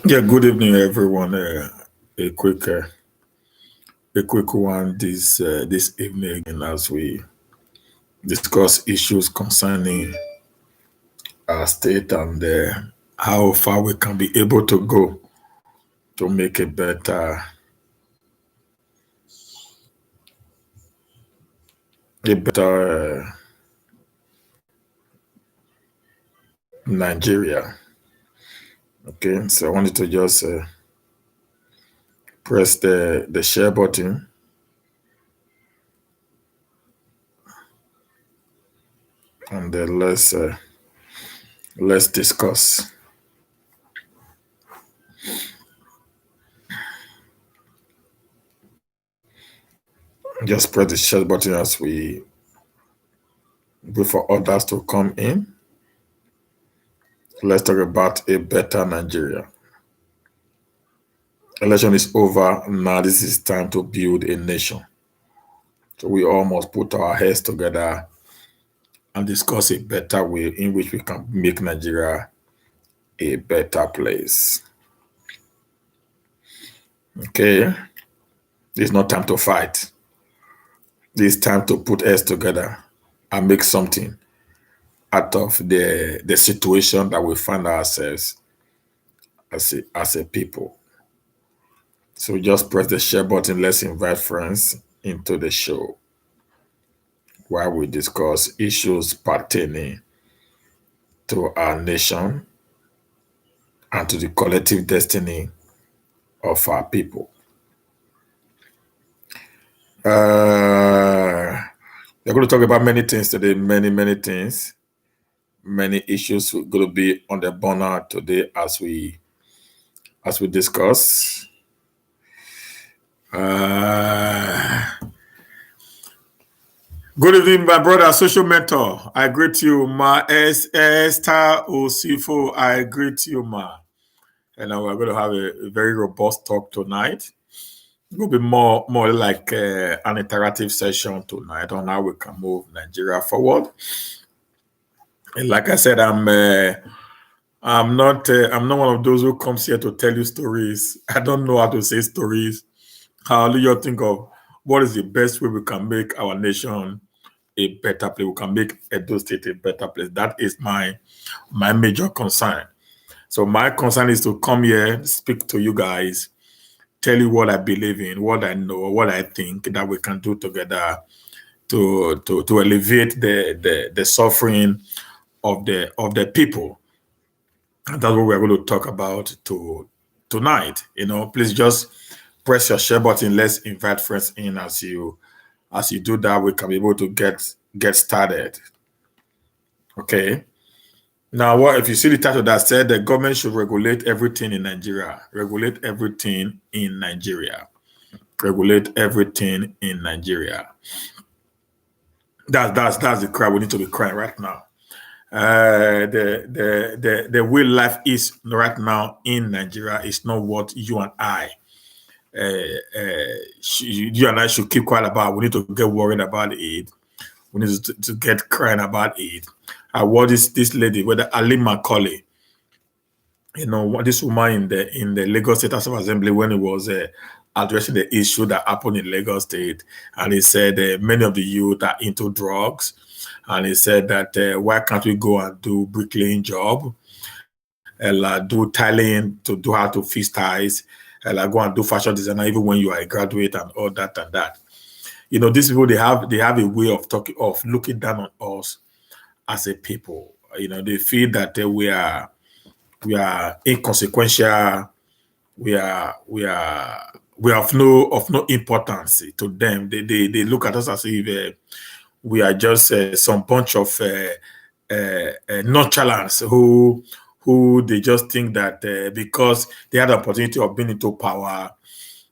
Yeah, good evening, everyone. A quick, uh, a quick one this evening, as we discuss issues concerning our state and how far we can be able to go to make a better Nigeria. Okay, so I wanted to just press the share button and let's discuss. Just press the share button as we wait for others to come in. Let's talk about a better Nigeria. Election is over. Now this is time to build a nation. So we all must put our heads together and discuss a better way in which we can make Nigeria a better place. Okay? It's not time to fight. It's time to put heads together and make something out of the situation that we find ourselves as a people. So just press the share button. Let's invite friends into the show while we discuss issues pertaining to our nation and to the collective destiny of our people. We're going to talk about many things today, many things, many issues are going to be on the burner today as we discuss. Good evening, my brother, social mentor. I greet you, ma. Esther Osifo. I greet you, ma. And we're going to have a very robust talk tonight. It will be more like an interactive session tonight on how we can move Nigeria forward. And like I said, I'm not one of those who comes here to tell you stories. I don't know how to say stories. How do you think of what is the best way we can make our nation a better place? We can make Edo State a better place. That is my major concern. So my concern is to come here, speak to you guys, tell you what I believe in, what I know, what I think that we can do together to alleviate the suffering of the people. And that's what we're going to talk about tonight. Please just press your share button. Let's invite friends in. As you do that, we can be able to get started. Okay. Now, what if you see the title that said the government should regulate everything in Nigeria? Regulate everything in Nigeria. Regulate everything in Nigeria. That's the cry we need to be crying right now. The way life is right now in Nigeria is not what you and I should keep quiet about. We need to get worried about it. We need to get crying about it. What is this lady, whether Ali Macaulay, this woman in the Lagos State House of Assembly, when it was addressing the issue that happened in Lagos State, and he said many of the youth are into drugs, and he said that why can't we go and do bricklaying job, do tiling to do how to fix ties, go and do fashion designer even when you are a graduate and all that and that. These people they have a way of looking down on us as a people. They feel that we are inconsequential. We are of no importance to them. They look at us as if we are just some bunch of nonchalants who they just think that because they had the opportunity of being into power,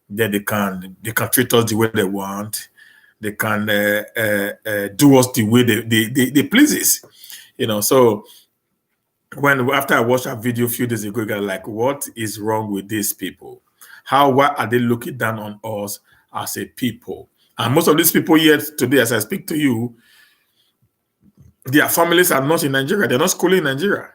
then they can treat us the way they want. They can do us the way they pleases. So after I watched that video a few days ago, I got like, what is wrong with these people? Why are they looking down on us as a people? And most of these people here today, as I speak to you, their families are not in Nigeria. They're not schooling in Nigeria.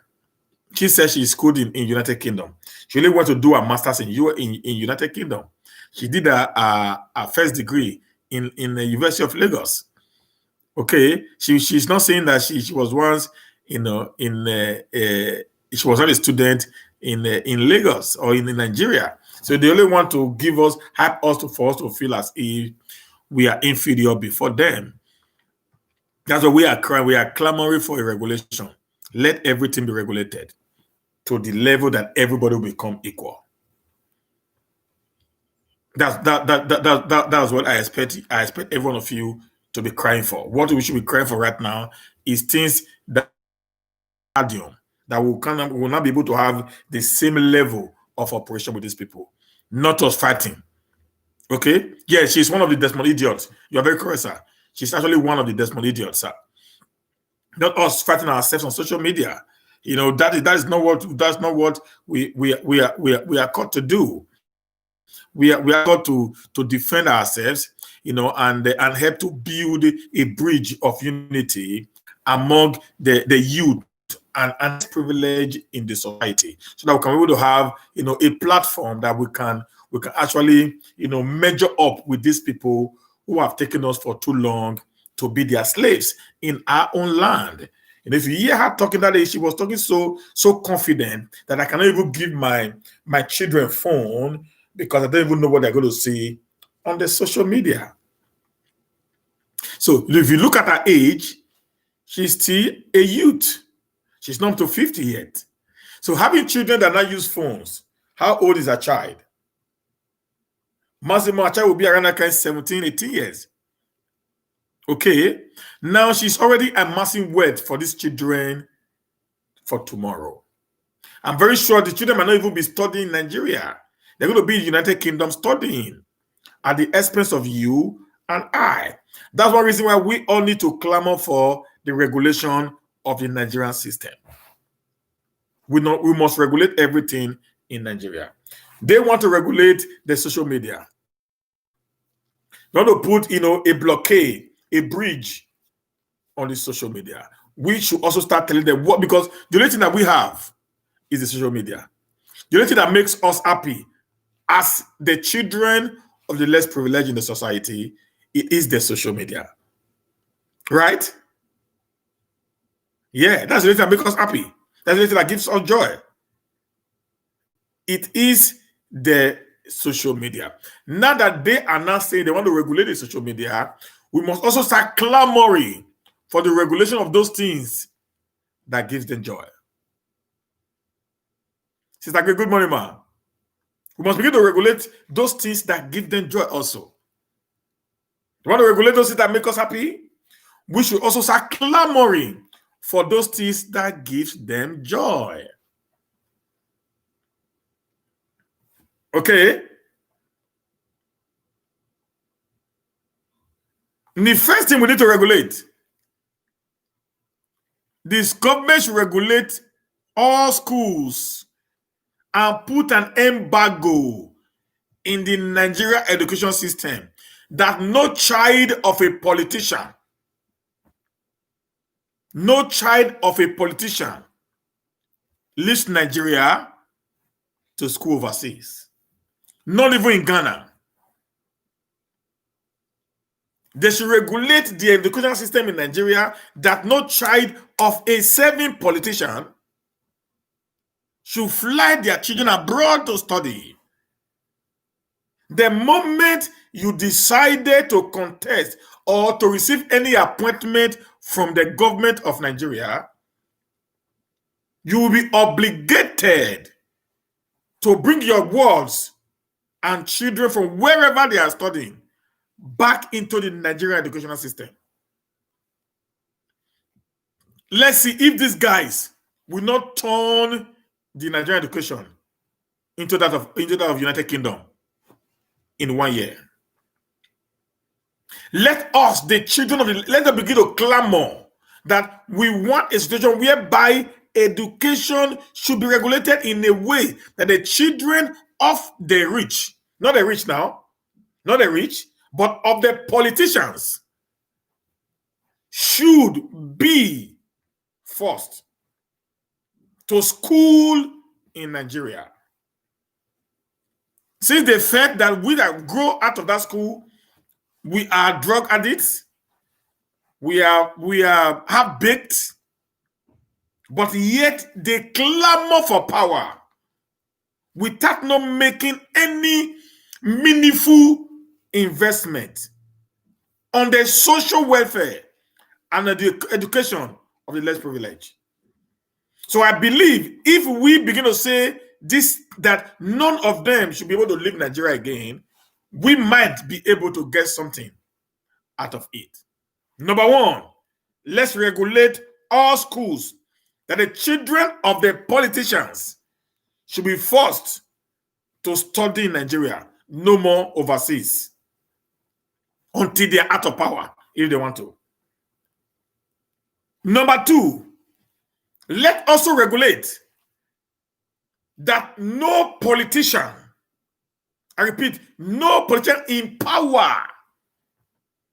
She said she schooled in United Kingdom. She really went to do a master's in United Kingdom. She did a first degree in the University of Lagos. Okay, she's not saying that she was once, she was not a student in Lagos or in Nigeria. So they only want to give us, help us for us to feel as if we are inferior before them. That's what we are crying. We are clamoring for a regulation. Let everything be regulated to the level that everybody will become equal. That's what I expect. I expect every one of you to be crying for. What we should be crying for right now is things that will not be able to have the same level of operation with these people. Not us fighting. Okay? Yeah, she's one of the Desmond idiots. You're very correct, sir. She's actually one of the Desmond idiots, sir. Not us fighting ourselves on social media. That is not what we are called to do. We are called to defend ourselves, and help to build a bridge of unity among the youth and privilege in the society, so that we can be able to have a platform that we can actually measure up with these people who have taken us for too long to be their slaves in our own land. And if you hear her talking that day, she was talking so confident that I cannot even give my children phone because I don't even know what they're going to see on the social media. So if you look at her age, she's still a youth. She's not up to 50 yet. So having children that not use phones, how old is a child? Maximum, a child will be around that kind 17, 18 years. Okay. Now she's already amassing wealth for these children for tomorrow. I'm very sure the children might not even be studying in Nigeria. They're going to be in the United Kingdom studying at the expense of you and I. That's one reason why we all need to clamor for the regulation of the Nigerian system. We must regulate everything in Nigeria. They want to regulate the social media. They want to put, a blockade, a bridge on the social media. We should also start telling them what, because the only thing that we have is the social media. The only thing that makes us happy as the children of the less privileged in the society, it is the social media. Right? Yeah, that's the only thing that makes us happy. That's the only thing that gives us joy. It is the social media. Now that they are now saying they want to regulate the social media, we must also start clamoring for the regulation of those things that gives them joy. Sister, good morning, ma. We must begin to regulate those things that give them joy also. You want to regulate those things that make us happy? We should also start clamoring for those things that gives them joy. Okay? The first thing we need to regulate, this government should regulate all schools and put an embargo in the Nigeria education system that no child of a politician leaves Nigeria to school overseas. Not even in Ghana. They should regulate the education system in Nigeria that no child of a serving politician should fly their children abroad to study. The moment you decided to contest or to receive any appointment from the government of Nigeria, you will be obligated to bring your wards and children from wherever they are studying back into the Nigerian educational system. Let's see if these guys will not turn the Nigerian education into that of United Kingdom in 1 year. Let us, the children of let them begin to clamor that we want a situation whereby education should be regulated in a way that the children of the rich, not the rich now, not the rich, but of the politicians, should be forced to school in Nigeria. Since they felt that we that grow out of that school, we are drug addicts, we are half-baked, but yet they clamor for power without not making any meaningful investment on the social welfare and the education of the less privileged. So I believe if we begin to say this, that none of them should be able to leave Nigeria again, we might be able to get something out of it. Number one, let's regulate all schools that the children of the politicians should be forced to study in Nigeria, no more overseas, until they are out of power, if they want to. Number two, let also regulate that no politician, I repeat, no politician in power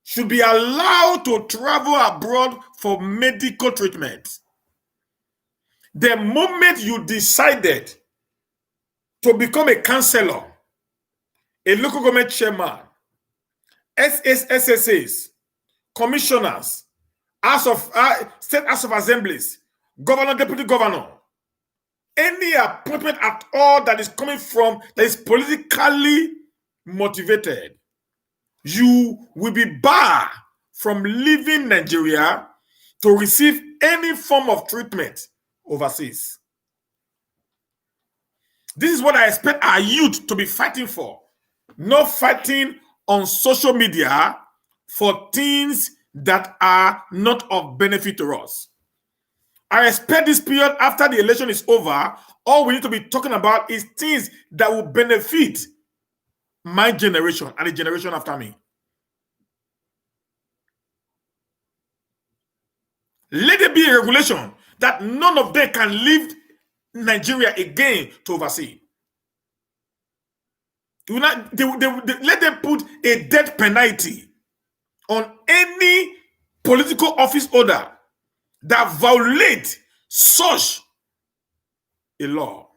should be allowed to travel abroad for medical treatment. The moment you decided to become a councillor, a local government chairman, SSSs, commissioners, state House of Assemblies, governor, deputy governor, any appointment at all that is coming from, that is politically motivated, you will be barred from leaving Nigeria to receive any form of treatment overseas. This is what I expect our youth to be fighting for, not fighting on social media for things that are not of benefit to us. I expect this period after the election is over, all we need to be talking about is things that will benefit my generation and the generation after me. Let there be a regulation that none of them can leave Nigeria again to oversee. Let them put a death penalty on any political office holder that violate such a law.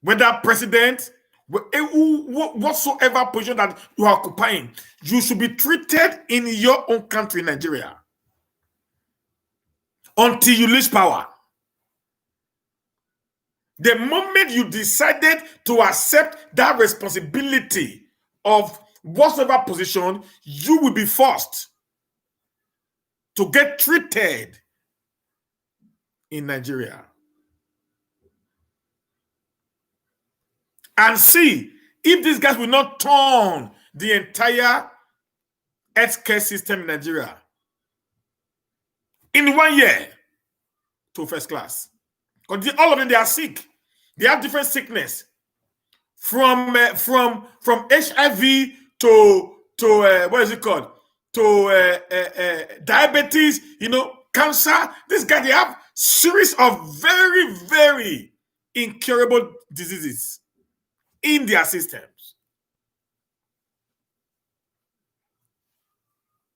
Whether president, whatsoever position that you are occupying, you should be treated in your own country, Nigeria, until you lose power. The moment you decided to accept that responsibility of whatever position, you will be forced to get treated in Nigeria. And see if these guys will not turn the entire healthcare system in Nigeria in 1 year to first class. Because all of them, they are sick. They have different sickness. From HIV to what is it called? To diabetes, cancer. This guy, they have series of very, very incurable diseases in their systems.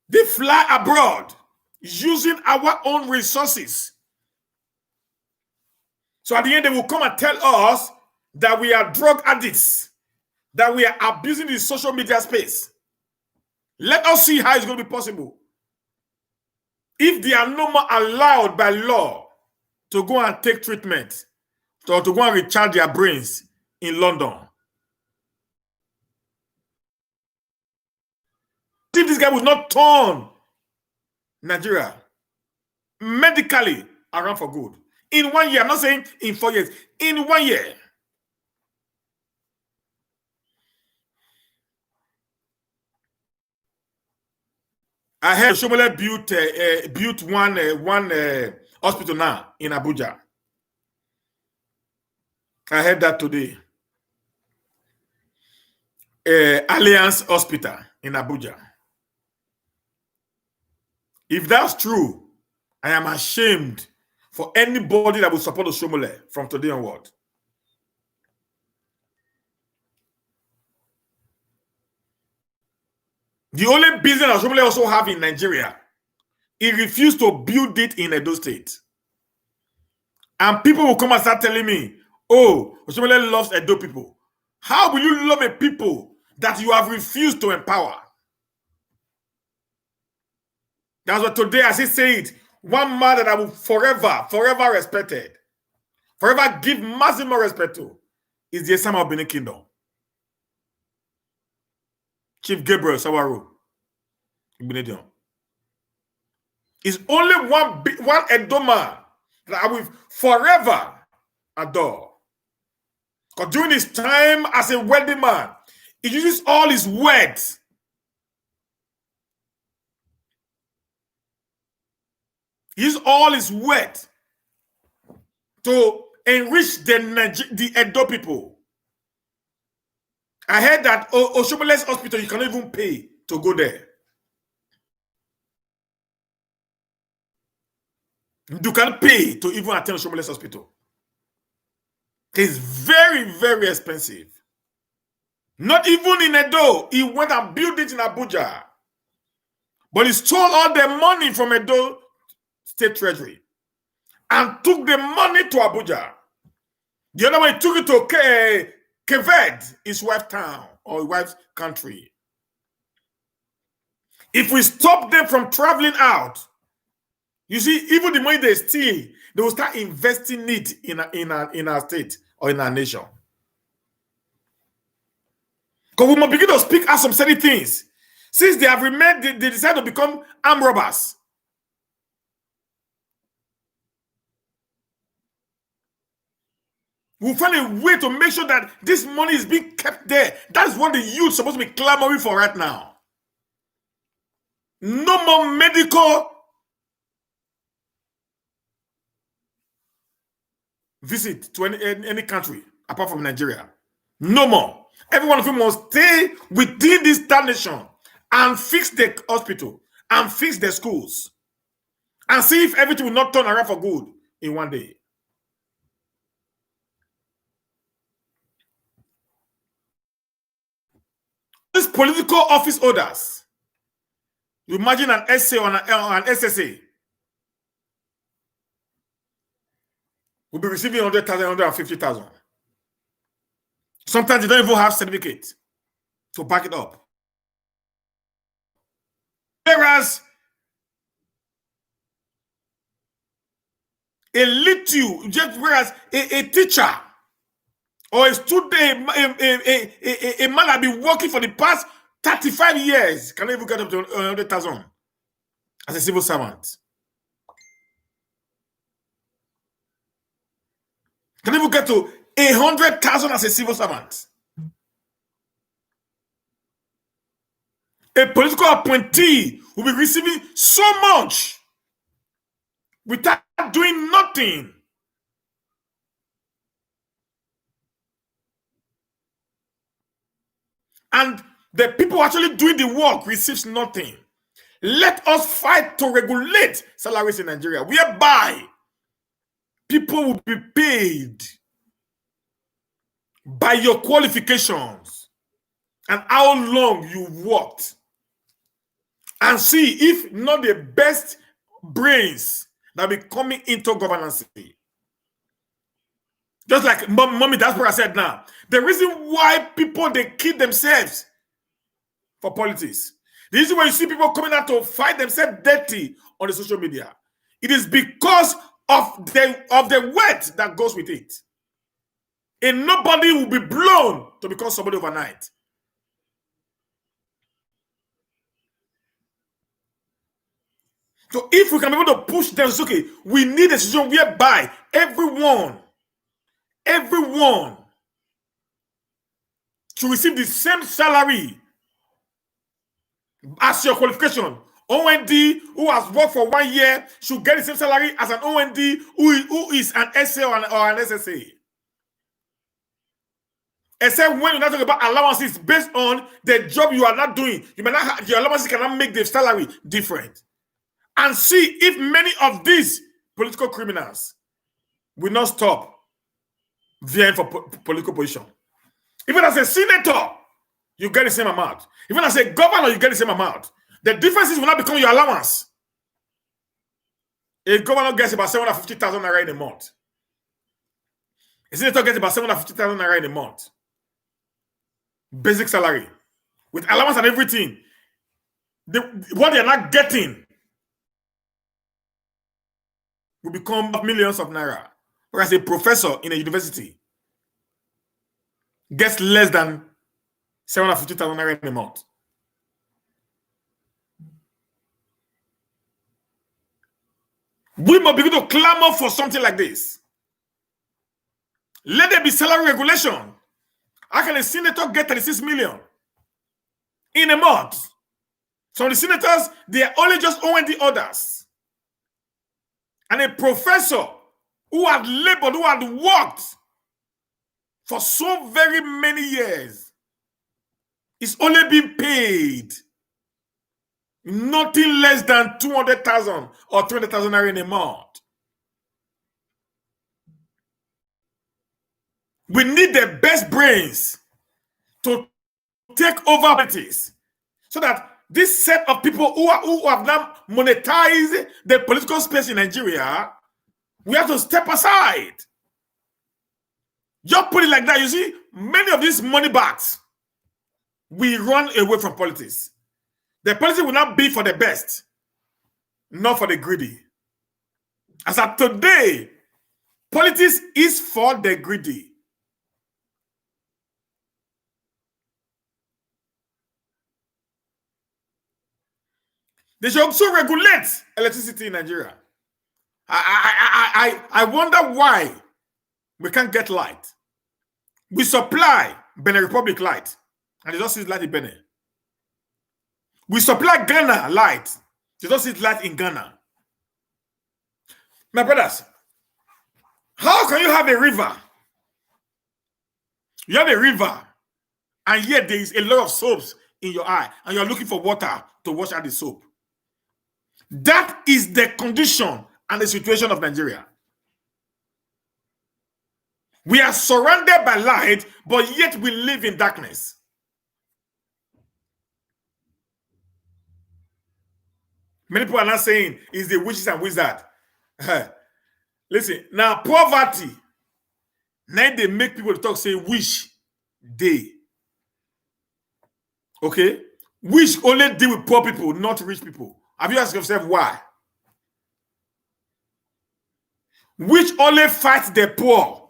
They fly abroad using our own resources. So at the end, they will come and tell us that we are drug addicts, that we are abusing the social media space. Let us see how it's going to be possible. If they are no more allowed by law to go and take treatment, or to go and recharge their brains in London. If this guy would not turn Nigeria medically around for good, in 1 year, I'm not saying in 4 years, in 1 year. I heard Shomole built one hospital now in Abuja. I heard that today. Alliance Hospital in Abuja. If that's true, I am ashamed for anybody that will support Oshomole from today onward. The only business Oshomole also have in Nigeria, he refused to build it in Edo State. And people will come and start telling me, oh, Oshomole loves Edo people. How will you love a people that you have refused to empower? That's what today, as he said, one man that I will forever respected, forever give maximum respect to, is the Esama of Benin Kingdom. Chief Gabriel Sawaro. It's only one Edo man that I will forever adore. Because during his time as a wealthy man, he uses all his words to enrich the Edo people. I heard that Oshomole's hospital, you cannot even pay to go there. You can't pay to even attend Oshomole's hospital. It's very expensive. Not even in Edo. He went and built it in Abuja. But he stole all the money from Edo State Treasury and took the money to Abuja. The other one, he took it to Keved, his wife's town or his wife's country. If we stop them from traveling out, you see, even the money they steal, they will start investing it in our state or in our nation. Because we must begin to speak out some certain things. Since they have remained, they decide to become armed robbers. We'll find a way to make sure that this money is being kept there. That's what the youth is supposed to be clamoring for right now. No more medical visit to any country apart from Nigeria. No more. Every one of you must stay within this nation and fix the hospital and fix the schools and see if everything will not turn around for good in one day. These political office holders, you imagine an SA or an SSA will be receiving 100,000, 150,000. Sometimes they don't even have certificate to back it up. Whereas a teacher or a student, a man that been working for the past 35 years can even get up to 100,000 as a civil servant. Can even get to 100,000 as a civil servant. A political appointee will be receiving so much without doing nothing. And the people actually doing the work receives nothing. Let us fight to regulate salaries in Nigeria, whereby people will be paid by your qualifications and how long you worked. And see if not the best brains that will be coming into governance. Just like mommy, that's what I said now. The reason why people, they kill themselves for politics. The reason why you see people coming out to fight themselves dirty on the social media, it is because of the weight that goes with it. And nobody will be blown to become somebody overnight. So if we can be able to push them, it's okay. We need a situation whereby everyone should receive the same salary as your qualification. OND who has worked for 1 year should get the same salary as an OND who is an SA or an SSA. Except when you're not talking about allowances based on the job you are not doing. You may not have, your allowances cannot make the salary different. And see if many of these political criminals will not stop vying for political position. Even as a senator, you get the same amount. Even as a governor, you get the same amount. The differences will not become your allowance. A governor gets about 750,000 naira in a month. A senator gets about 750,000 naira in a month. Basic salary. With allowance and everything. What they're not getting will become millions of naira. Whereas a professor in a university gets less than 750,000 naira in a month. We must begin to clamor for something like this. Let there be salary regulation. How can a senator get 36 million in a month? Some of the senators, they are only just owing the others. And a professor who had labored, who had worked for so very many years is only being paid nothing less than 200,000 or 300,000 naira in a month. We need the best brains to take over politics so that this set of people who have now monetized the political space in Nigeria, we have to step aside. Just put it like that. You see, many of these money bags, we run away from politics. The politics will not be for the best, not for the greedy. As of today, politics is for the greedy. They should also regulate electricity in Nigeria. I wonder why we can't get light. We supply Benin Republic light, and they don't see light in Benin. We supply Ghana light, they don't see light in Ghana. My brothers, how can you have a river? You have a river, and yet there is a lot of soaps in your eye, and you're looking for water to wash out the soap. That is the condition and the situation of Nigeria. We are surrounded by light, but yet we live in darkness. Many people are not saying it's the witches and wizards. Listen, now poverty, now they make people talk, say, wish they. Okay? Wish only deal with poor people, not rich people. Have you asked yourself why? Which only fights the poor,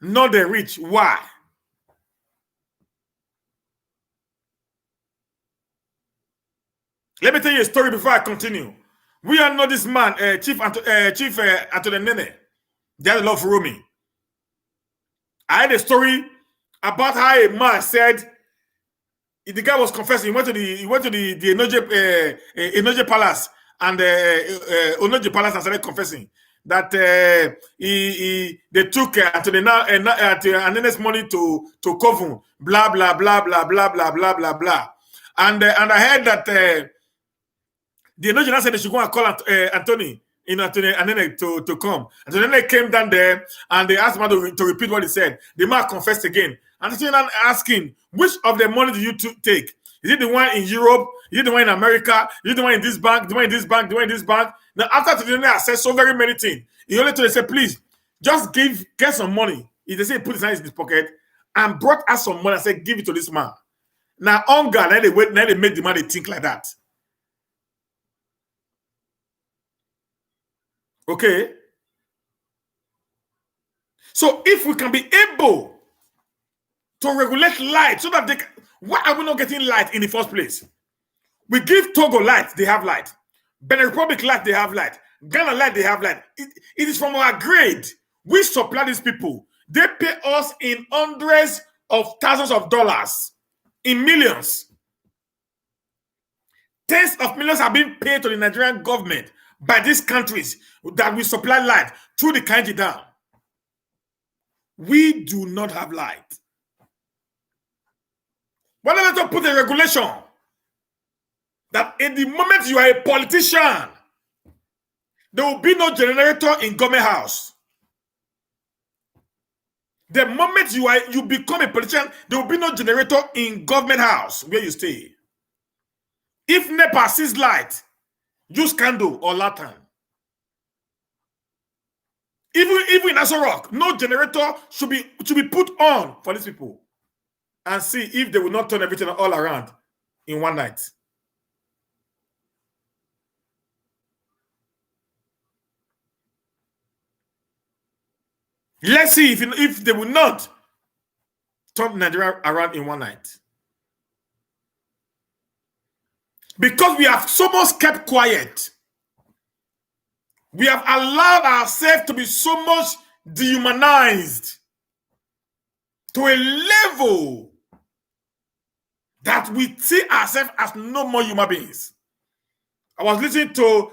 not the rich. Why? Let me tell you a story before I continue. We all know this man, Chief Anthony Nene. They had a lot of roaming. I had a story about how a man said the guy was confessing. He went to the Enoje Palace and Onoje Palace and started confessing that they took Nene's money to Kovun, blah blah blah blah blah blah blah blah blah. And I heard that the Enoje said they should go and call Anthony to come. And so then they came down there and they asked him to repeat what he said. The man confessed again. And the asked him, which of the money did you take? Is it the one in Europe? Is it the one in America? Is it the one in this bank? The one in this bank? The one in this bank? Now, after the said so very many things, he only told them, say, please, just get some money. He said, he put his hands in his pocket and brought us some money and said, give it to this man. Now, hunger, now they make the money think like that. Okay? So if we can be able to regulate light so that why are we not getting light in the first place? We give Togo light, they have light. Benin Republic light, they have light. Ghana light, they have light. It is from our grade. We supply these people. They pay us in hundreds of thousands of dollars, in millions. Tens of millions are being paid to the Nigerian government by these countries that we supply light through the Kainji Dam. We do not have light. Why don't we put a regulation that in the moment you are a politician, there will be no generator in government house. The moment you become a politician, there will be no generator in government house where you stay. If NEPA sees light, use candle or lantern. Even in Aso Rock, no generator should be put on for these people and see if they will not turn everything all around in one night. Let's see if they will not turn Nigeria around in one night. Because we have so much kept quiet. We have allowed ourselves to be so much dehumanized to a level that we see ourselves as no more human beings. I was listening to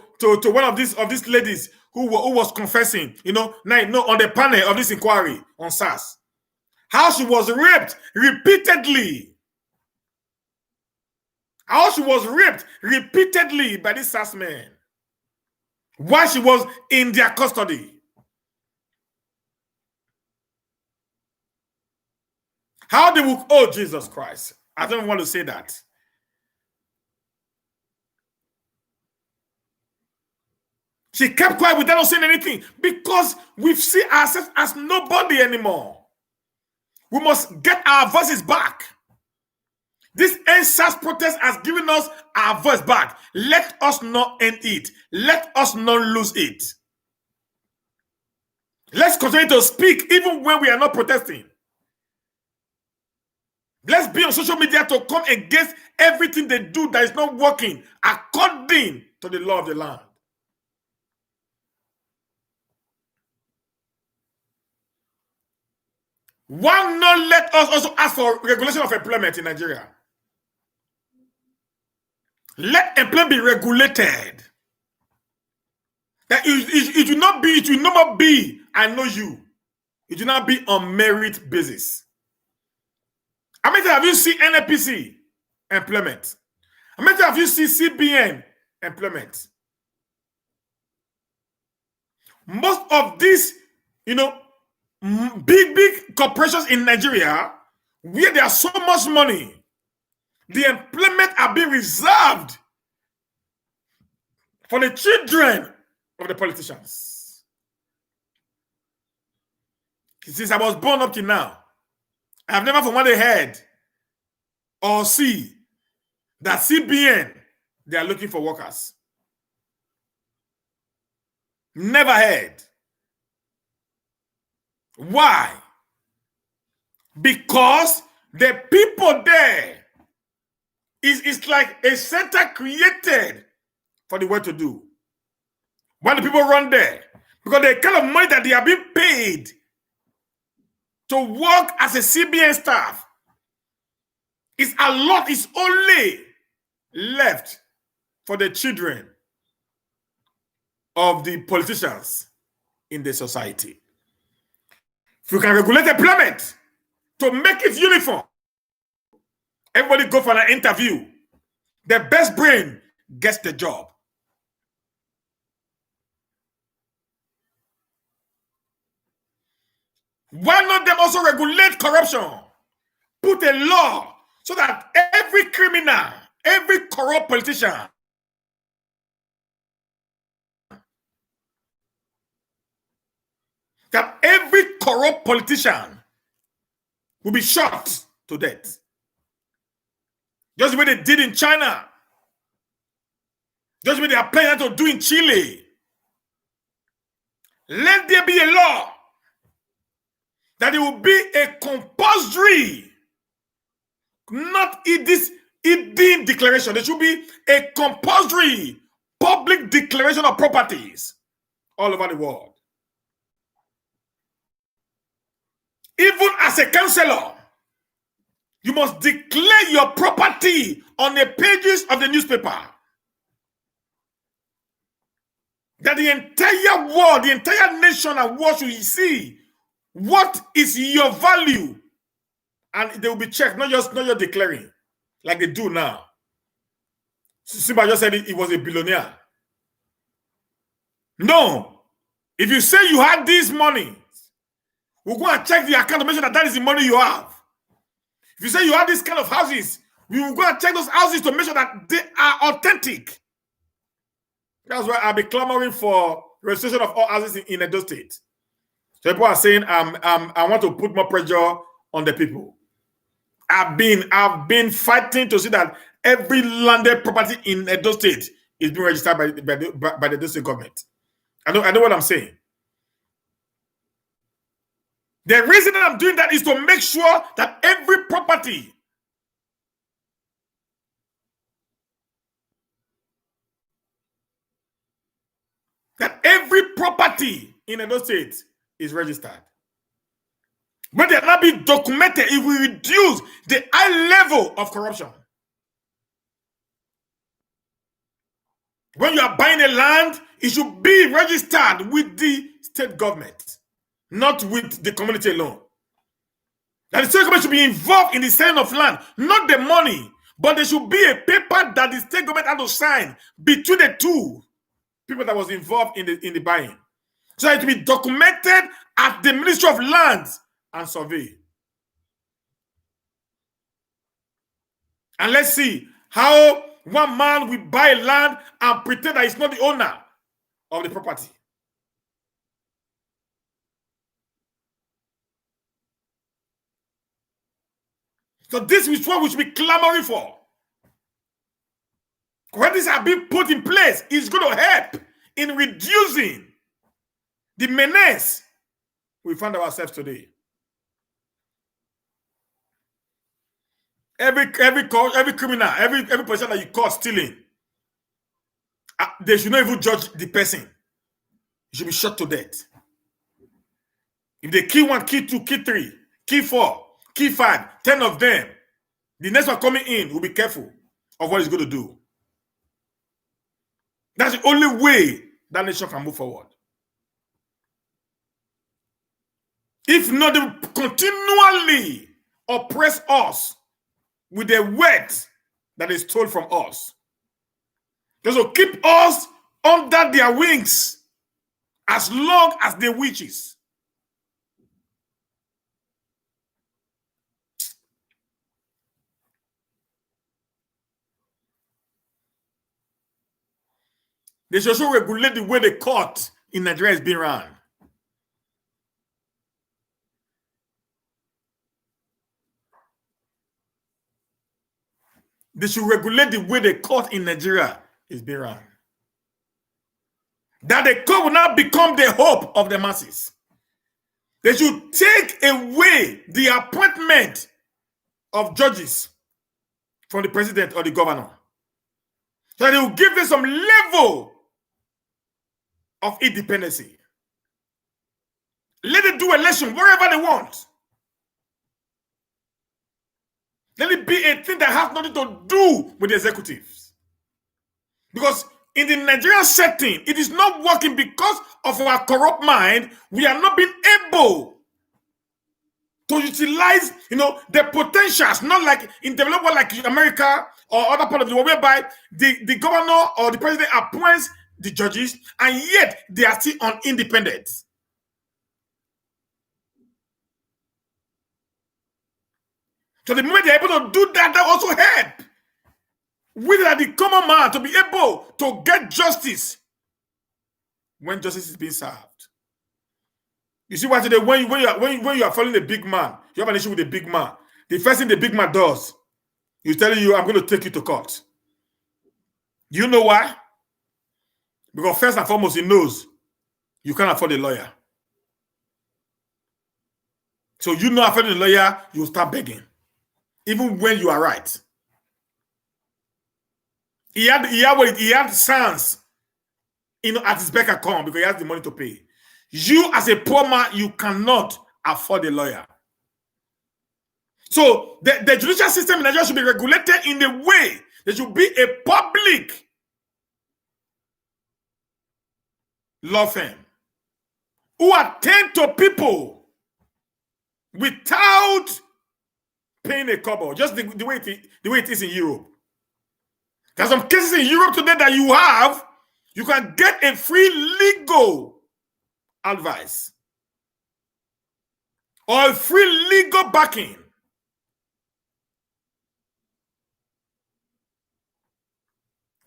one of these ladies who was confessing, on the panel of this inquiry on SARS, how she was raped repeatedly. How she was raped repeatedly by these SARS men while she was in their custody. How they will, oh Jesus Christ. I don't want to say that. She kept quiet without saying anything because we see ourselves as nobody anymore. We must get our voices back. This NSAS protest has given us our voice back. Let us not end it. Let us not lose it. Let's continue to speak even when we are not protesting. Let's be on social media to come against everything they do that is not working according to the law of the land. Why not let us also ask for regulation of employment in Nigeria? Let employment be regulated. That it will not be, it will not be, I know you. It will not be on merit basis. How many times have you seen NAPC employment? How many times have you seen CBN employment? Most of these, big corporations in Nigeria, where there's so much money, the employment are being reserved for the children of the politicians. Since I was born up to now, I have never from what they heard or see that CBN, they are looking for workers. Never heard. Why? Because the people there is like a center created for the work to do. When the people run there, because the kind of money that they are being paid to work as a CBN staff is a lot, is only left for the children of the politicians in the society. If you can regulate employment to make it uniform, everybody go for an interview. The best brain gets the job. Why not them also regulate corruption? Put a law so that every criminal, every corrupt politician will be shot to death. Just the way they did in China. Just the way they are planning to do in Chile. Let there be a law that it will be a compulsory, not this deemed declaration. There should be a compulsory public declaration of properties all over the world. Even as a councillor, you must declare your property on the pages of the newspaper. That the entire world, the entire nation and world should see what is your value. And they will be checked, not just declaring like they do now. Simba just said he was a billionaire. No. If you say you had this money, we'll go and check the account to make sure that is the money you have. If you say you have this kind of houses, we will go and check those houses to make sure that they are authentic. That's why I'll be clamoring for registration of all houses in Edo State. So people are saying, I want to put more pressure on the people. I've been fighting to see that every landed property in Edo State is being registered by the Edo State government. I know what I'm saying. The reason that I'm doing that is to make sure that every property in Edo State is registered. When they are not being documented, it will reduce the high level of corruption. When you are buying a land, it should be registered with the state government, not with the community alone. That the state government should be involved in the selling of land, not the money, but there should be a paper that the state government had to sign between the two people that was involved in the buying. So it will be documented at the Ministry of Lands and Survey. And let's see how one man will buy land and pretend that he's not the owner of the property. So this is what we should be clamoring for. When these are being put in place, it's going to help in reducing the menace we find ourselves today. Every criminal, every person that you caught stealing, they should not even judge the person. He should be shot to death. If they kill 1, kill 2, kill 3, kill 4, kill 5, 10 of them, the next one coming in will be careful of what he's going to do. That's the only way that nation can move forward. If not, they will continually oppress us with the wealth that is stolen from us. They will keep us under their wings as long as they wishes. They should also regulate the way the court in Nigeria is being run. They should regulate the way the court in Nigeria is being run. That the court will not become the hope of the masses. They should take away the appointment of judges from the president or the governor. So they will give them some level of independency. Let them do election wherever they want. Let it be a thing that has nothing to do with the executives. Because in the Nigerian setting, it is not working because of our corrupt mind. We are not being able to utilize, the potentials, not like in developed world like America or other part of the world, whereby the governor or the president appoints the judges, and yet they are still independent. So the moment they're able to do that, that also help with the common man to be able to get justice when justice is being served. You see what today, when you are following a big man, you have an issue with a big man. The first thing the big man does, he's telling you, I'm going to take you to court. You know why? Because first and foremost, he knows you can't afford a lawyer. So you know, affording a lawyer, you start begging, even when you are right. He had sons, at his beck and call because he has the money to pay. You, as a poor man, you cannot afford a lawyer. So the judicial system in Nigeria should be regulated in a way there should be a public law firm who attend to people without paying a kobo, just the way it is in Europe. There's some cases in Europe today that you can get a free legal advice or a free legal backing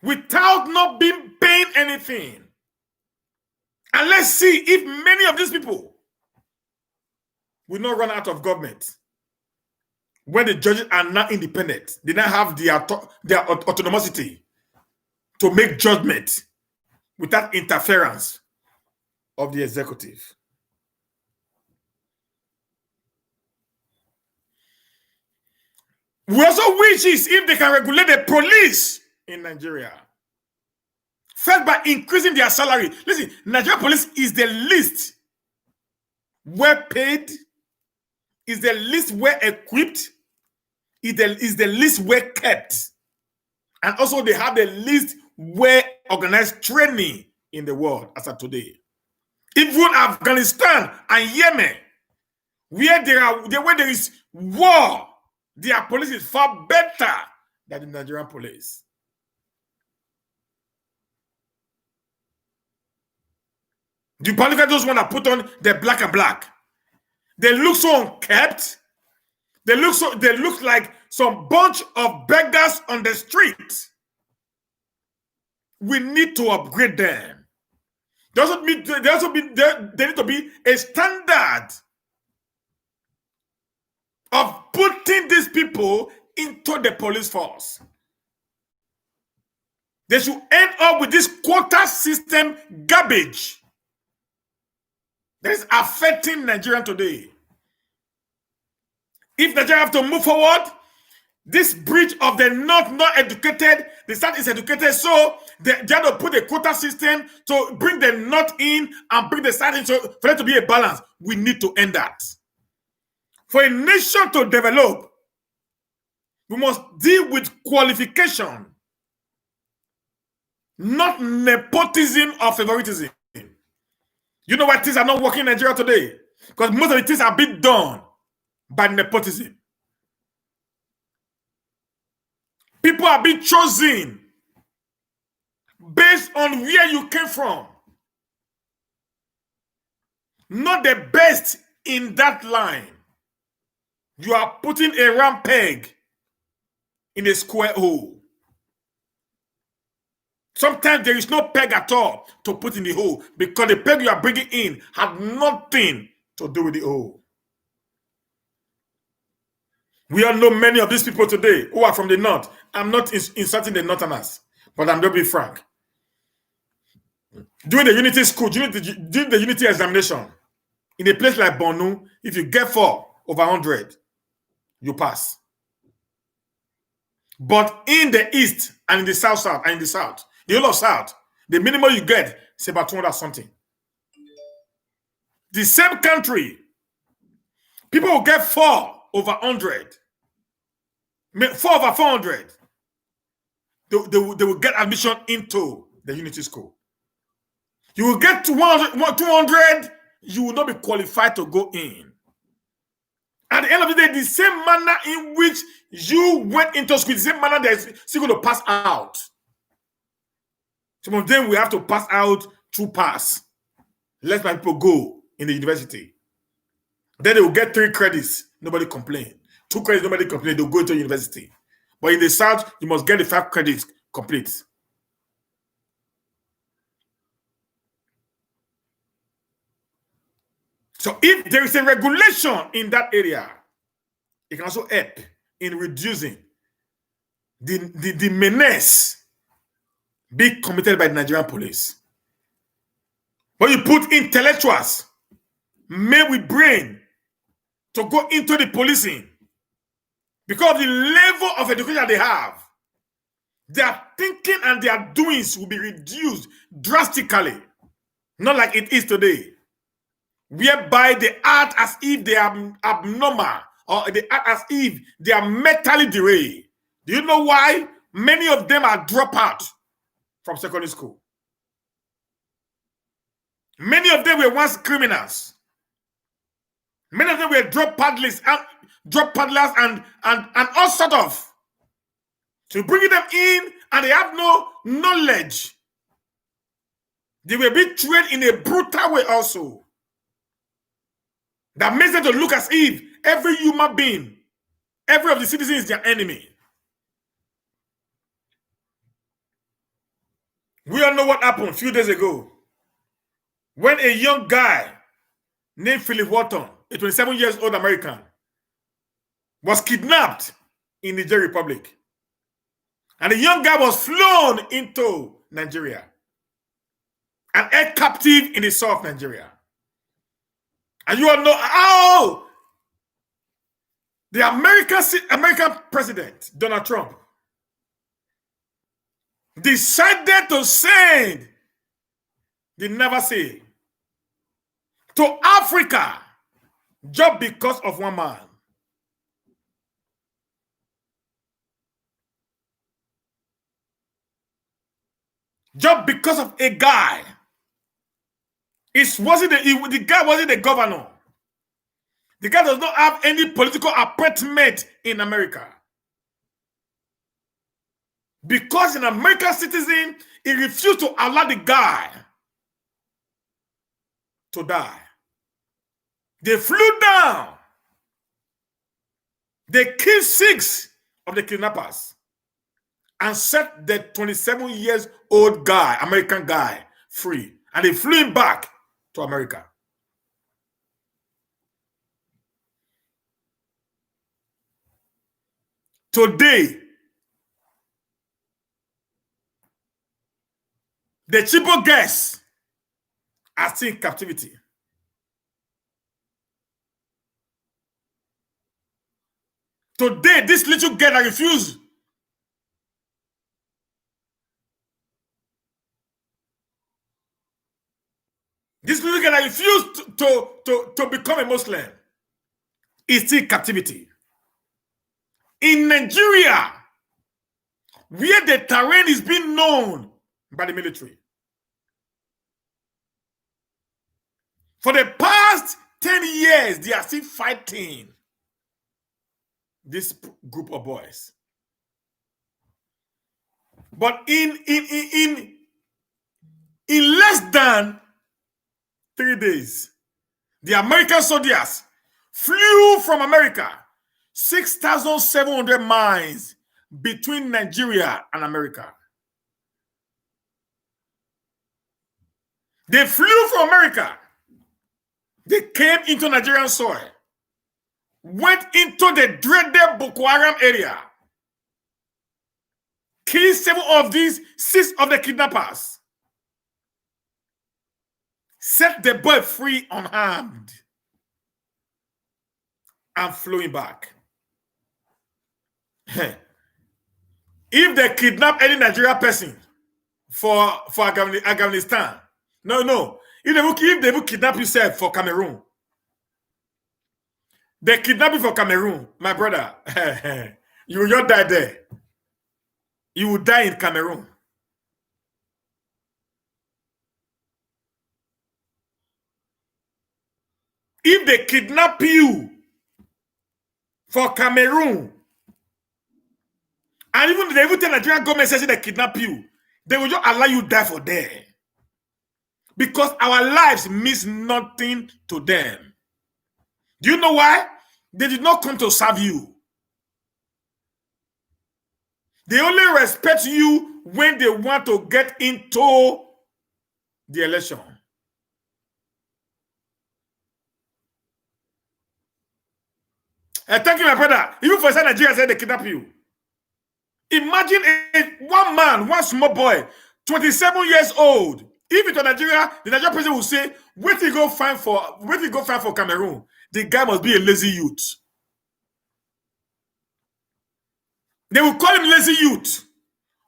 without not paying anything. And let's see if many of these people will not run out of government. When the judges are not independent, they now have their autonomosity to make judgment without interference of the executive. We also wish is if they can regulate the police in Nigeria. First, by increasing their salary. Listen, Nigerian police is the least well paid, is the least well equipped, is the least well kept. And also they have the least well organized training in the world as of today. Even Afghanistan and Yemen, where there is war, their police is far better than the Nigerian police. The politicians just want to put on the black and black. They look so unkept. They look like some bunch of beggars on the street. We need to upgrade them. There need to be a standard of putting these people into the police force. They should end up with this quota system garbage that is affecting Nigeria today. If Nigeria have to move forward, this bridge of the North not educated, the South is educated, so they have to put a quota system to bring the North in and bring the South in, so for there to be a balance. We need to end that. For a nation to develop, we must deal with qualification, not nepotism or favoritism. You know why things are not working in Nigeria today? Because most of the things are being done by nepotism. People are being chosen based on where you came from. Not the best in that line. You are putting a round peg in a square hole. Sometimes there is no peg at all to put in the hole because the peg you are bringing in had nothing to do with the hole. We all know many of these people today who are from the North. I'm not insulting the Northerners, but I'm going to be frank. During the unity school, during the unity examination, in a place like Bonu, if you get 4 over 100, you pass. But in the East and in the South, the whole of South, the minimum you get is about 200 something. The same country, people will get 4 over 100. 4 over 400. They will get admission into the unity school. You will get to 200, you will not be qualified to go in. At the end of the day, the same manner in which you went into school, the same manner that is still going to pass out. Some of them will have to pass out through pass. Let my people go in the university. Then they will get 3 credits. Nobody complain. 2 credits, nobody complain. They'll go into university. But in the South, you must get the 5 credits complete. So if there is a regulation in that area, it can also help in reducing the menace being committed by the Nigerian police. But you put intellectuals, men with brain, to go into the policing because of the level of education they have. Their thinking and their doings will be reduced drastically, not like it is today, whereby they act as if they are abnormal or they act as if they are mentally derailed. Do you know why? Many of them are dropouts from secondary school. Many of them were once criminals. Many of them were drug paddlers and all sort of. So bringing them in and they have no knowledge. They were being trained in a brutal way also. That makes them to look as if every human being, every of the citizens is their enemy. We all know what happened a few days ago when a young guy named Philip Wharton a 27-year-old American, was kidnapped in Niger Republic. And the young guy was flown into Nigeria and held captive in the south of Nigeria. And you all know how the American president, Donald Trump, decided to send the Never Say to Africa just because of one man. Just because of a guy. The guy wasn't the governor. The guy does not have any political appointment in America. Because an American citizen, he refused to allow the guy to die. They flew down. They killed 6 of the kidnappers and set the 27-year-old guy, American guy, free. And they flew him back to America. Today, the Chibok guys are still in captivity. Today, this little girl that refused to become a Muslim is still in captivity. In Nigeria, where the terrain is being known by the military. For the past 10 years, they are still fighting this group of boys. But in less than 3 days, the American soldiers flew from America 6,700 miles between Nigeria and America. They flew from America. They came into Nigerian soil, went into the dreaded Boko Haram area, killed 6 of the kidnappers, set the boy free unharmed, and flew him back. If they kidnap any Nigerian person for Afghanistan, no. If they will kidnap yourself for Cameroon, they kidnap you for Cameroon, my brother, you will not die there. You will die in Cameroon. If they kidnap you for Cameroon, and even they will tell the Nigerian government says they kidnap you, they will just allow you die for there. Because our lives means nothing to them. Do you know why? They did not come to serve you. They only respect you when they want to get into the election. Thank you, my brother. Even for Nigeria said they kidnap you. Imagine one small boy, 27 years old. If it's Nigeria, the Nigerian president will say, where did he go find for Cameroon? The guy must be a lazy youth. They will call him lazy youth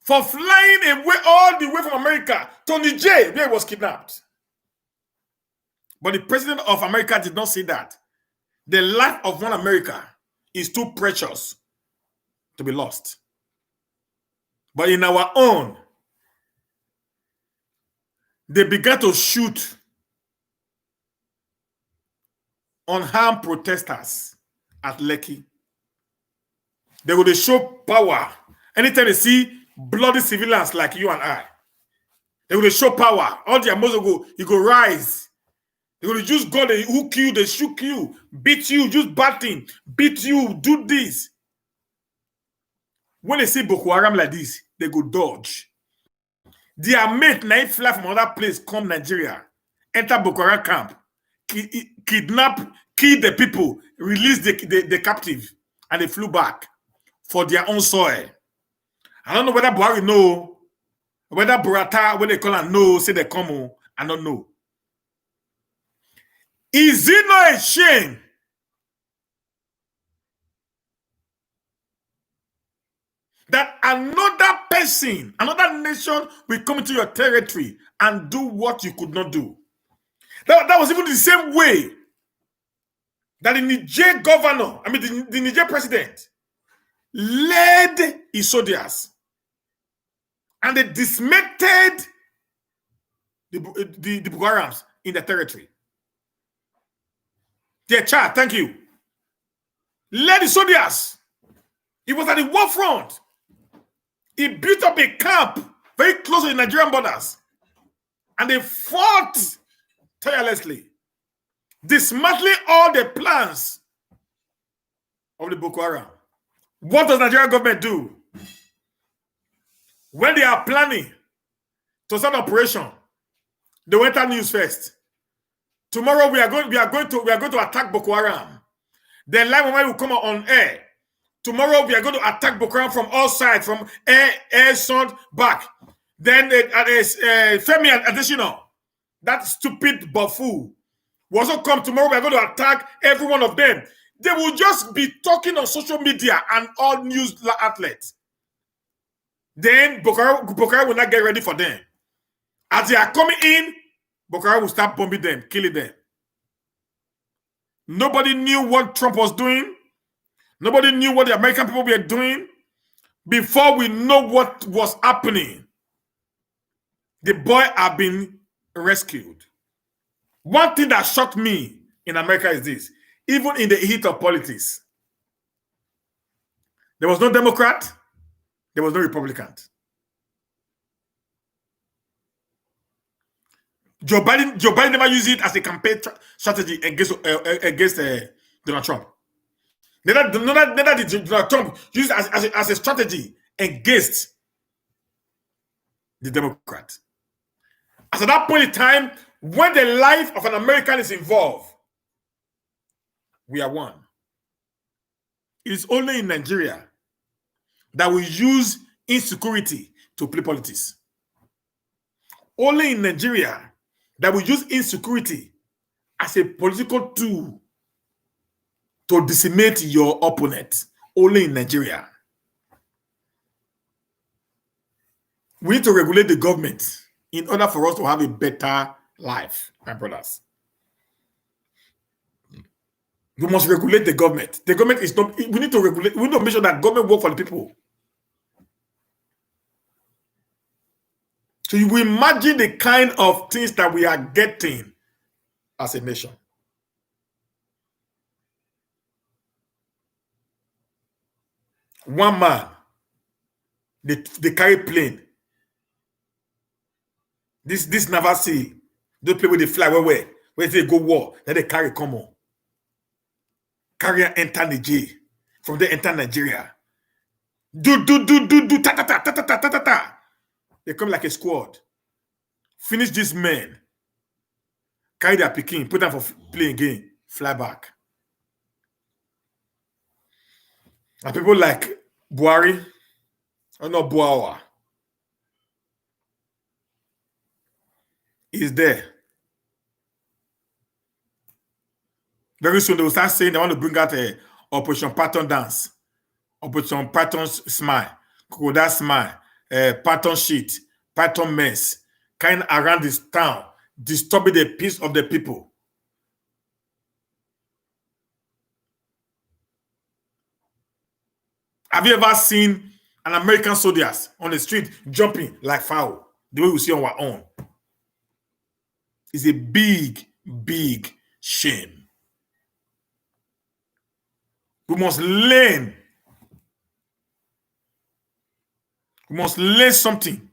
for flying away all the way from America to Niger, where he was kidnapped. But the president of America did not say that. The life of one America is too precious to be lost. But in our own, they began to shoot unarmed protesters at Lekki. They would show power. Anytime they see bloody civilians like you and I, they would show power. All their muscles go rise. They will just go, they hook you, they shoot you, beat you, just bad thing, beat you, do this. When they see Boko Haram like this, they go dodge. Their mate now fly from another place, come Nigeria, enter Boko Haram camp, kidnap kill the people, release the captive, and they flew back for their own soil. I don't know whether Buhari know, whether Burata, when they call and know, say they come. I don't know. Is it not a shame that another person, another nation will come into your territory and do what you could not do? That was even the same way that the Niger governor, the Niger president, led his soldiers and they dismantled the Boko Harams in the territory. Their child, thank you. Led the soldiers. He was at the war front. He built up a camp very close to the Nigerian borders. And they fought tirelessly, dismantling all the plans of the Boko Haram. What does the Nigerian government do? When they are planning to start operation, they went on news first. Tomorrow we are going to attack Boko Haram. Then live moment will come on air. Tomorrow we are going to attack Boko Haram from all sides, from air, sun, back. Then Femi additional, that stupid buffoon, will also come tomorrow. We are going to attack every one of them. They will just be talking on social media and all news outlets. Then Boko Haram will not get ready for them. As they are coming in, Boko Haram will start bombing them, killing them. Nobody knew what Trump was doing. Nobody knew what the American people were doing. Before we know what was happening, the boy had been rescued. One thing that shocked me in America is this. Even in the heat of politics, there was no Democrat, there was no Republican. Joe Biden never used it as a campaign strategy against Donald Trump. Neither did Donald Trump use it as a strategy against the Democrat. As at that point in time, when the life of an American is involved, we are one. It is only in Nigeria that we use insecurity to play politics. Only in Nigeria that we use insecurity as a political tool to decimate your opponent. Only in Nigeria. We need to regulate the government in order for us to have a better life, my brothers. We must regulate the government. The government is not, we need to regulate, we need to make sure that government work for the people. So you will imagine the kind of things that we are getting as a nation. One man, they carry plane. This Naval Sea, they play with the fly where they go war, then they carry come on. Carrier enter Niger. From there enter Nigeria. Do ta ta ta ta ta ta ta ta. They come like a squad. Finish these men. Carry their picking, put them for play again, fly back. And people like Buhari, or not Buawa, is there. Very soon they will start saying they want to bring out a Operation Patton dance, Operation Patton smile, Crocodile smile, Patton sheet, Patton mess, kind of around this town, disturbing the peace of the people. Have you ever seen an American soldiers on the street jumping like fowl, the way we see on our own? It's a big, big shame. We must learn. We must learn something.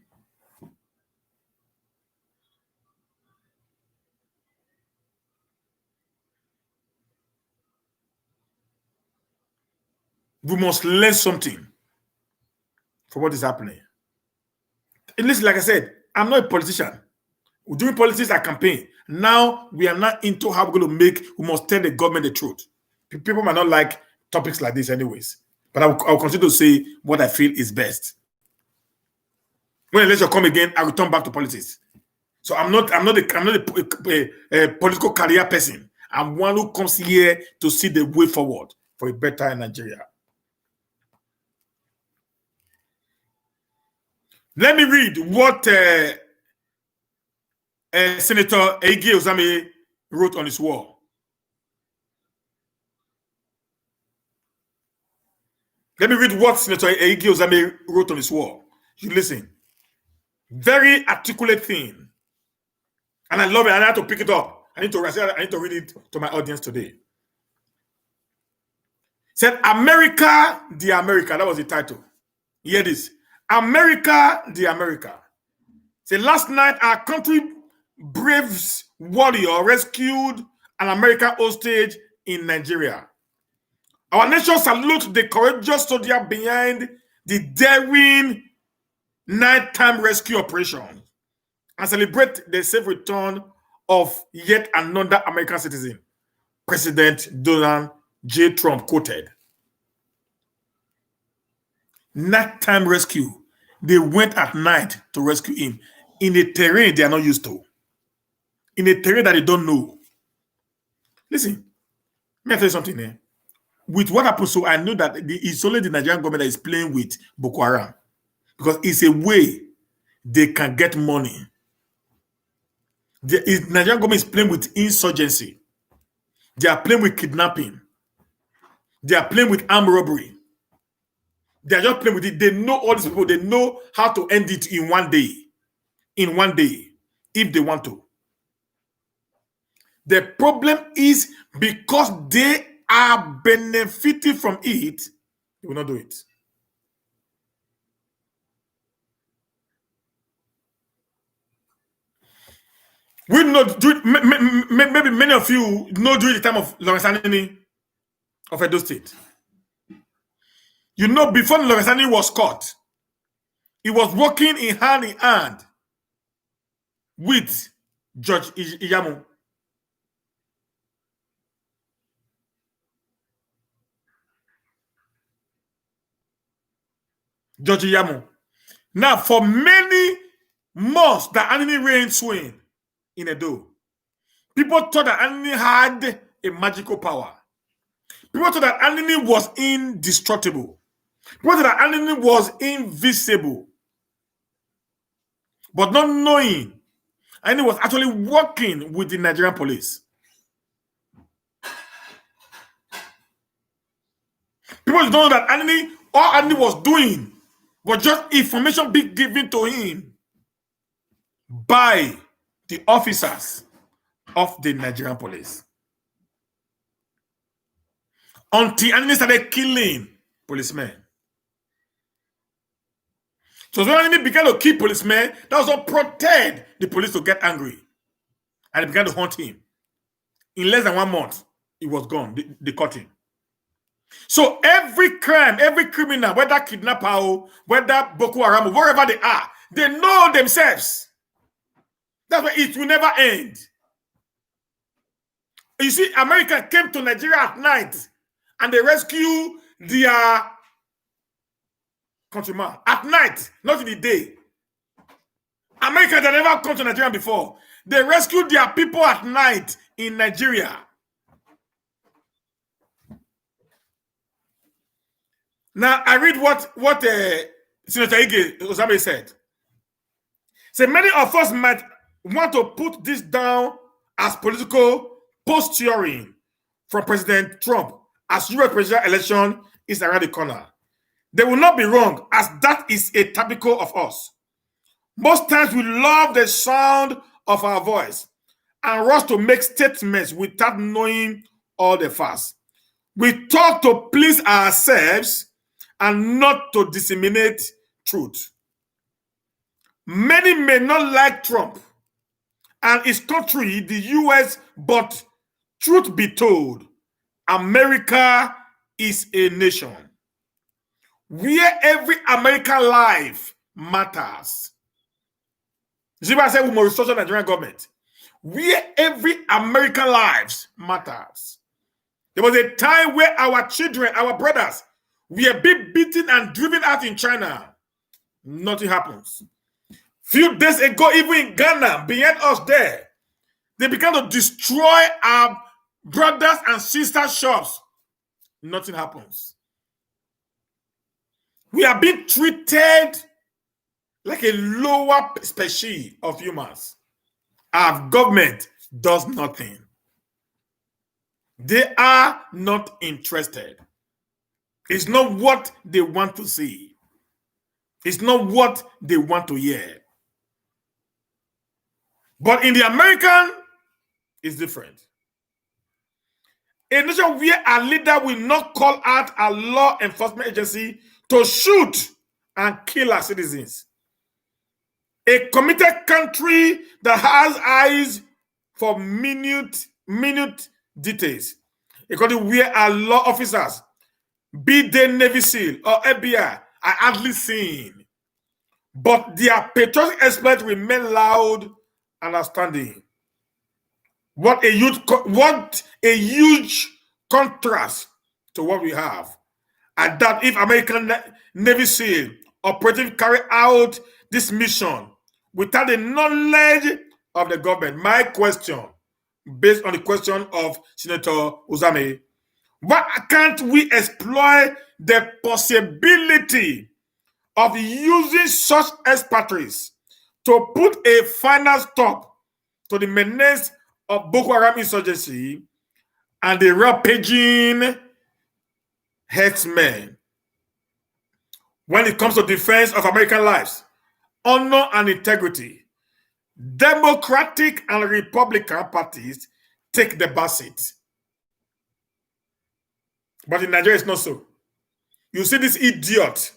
We must learn something from what is happening. And listen, like I said, I'm not a politician. During politics and campaign, now we are not into how we're going to make, we must tell the government the truth. People might not like topics like this anyways, but I'll continue to say what I feel is best. When election come again, I will turn back to politics. So I'm not a political career person. I'm one who comes here to see the way forward for a better Nigeria. Let me read what Senator Ege Ozame wrote on his wall. Let me read what Senator Ege Ozame wrote on his wall. You listen. Very articulate thing. And I love it. I have to pick it up. I need to read it to my audience today. Said, America, the America. That was the title. Hear this. America, the America. Said, last night, our country braves warrior rescued an American hostage in Nigeria. Our nation salutes the courageous soldier behind the daring nighttime rescue operation and celebrate the safe return of yet another American citizen, President Donald J. Trump quoted. Nighttime rescue. They went at night to rescue him in a terrain they are not used to, in a terrain that they don't know. Listen, let me tell you something here. With what happened, so I know that it's only the Nigerian government that is playing with Boko Haram because it's a way they can get money. The Nigerian government is playing with insurgency. They are playing with kidnapping. They are playing with armed robbery. They are just playing with it. They know all these people. They know how to end it in one day. In one day, if they want to. The problem is because they are benefiting from it, they will not do it. We know, maybe many of you know during the time of Lawrence Anini of Edo State. You know, before Lawrence Anini was caught, he was working in hand with Judge Iyamu. Judge Iyamu. Now, for many months, the Anini reigned swing in Edo. People thought that Anini had a magical power. People thought that Anini was indestructible. People thought that Anini was invisible. But not knowing, Anini was actually working with the Nigerian police. People don't know that all Anini was doing was just information being given to him by the officers of the Nigerian police. Until Anini started killing policemen. So when Anini began to kill policemen, that was what prompted the police to get angry. And they began to hunt him. In less than 1 month, he was gone. They caught him. So every crime, every criminal, whether kidnapper, whether Boko Haram, wherever they are, they know themselves. That's why it will never end. You see, America came to Nigeria at night and they rescue their countrymen at night, not in the day. America, they never come to Nigeria before. They rescued their people at night in Nigeria. Now, I read what Senator Ige Ozame said. So many of us might want to put this down as political posturing from President Trump as U.S. presidential election is around the corner. They will not be wrong, as that is a typical of us. Most times we love the sound of our voice and rush to make statements without knowing all the facts. We talk to please ourselves and not to disseminate truth. Many may not like Trump and his country, the US, but truth be told, America is a nation where every American life matters. See why I say we must restructure Nigerian government, where every American lives matters. There was a time where our children, our brothers, were being beaten and driven out in China. Nothing happens. Few days ago, even in Ghana, behind us there, they began to destroy our brothers and sisters' shops. Nothing happens. We are being treated like a lower species of humans. Our government does nothing. They are not interested. It's not what they want to see. It's not what they want to hear. But in the American, it's different. A nation where a leader will not call out a law enforcement agency to shoot and kill our citizens. A committed country that has eyes for minute details. A country where our law officers, be they Navy SEAL or FBI, are hardly seen. But their patriotic exploits remain loud and outstanding. What a huge contrast to what we have. And that if American Navy SEAL operative carry out this mission without the knowledge of the government, my question, based on the question of Senator Uzame, why can't we exploit the possibility of using such expatriates to put a final stop to the menace of Boko Haram insurgency and the rampaging herdsmen when it comes to defense of American lives, honor and integrity? Democratic and Republican parties take the back seat. But in Nigeria, it's not so. You see this idiot,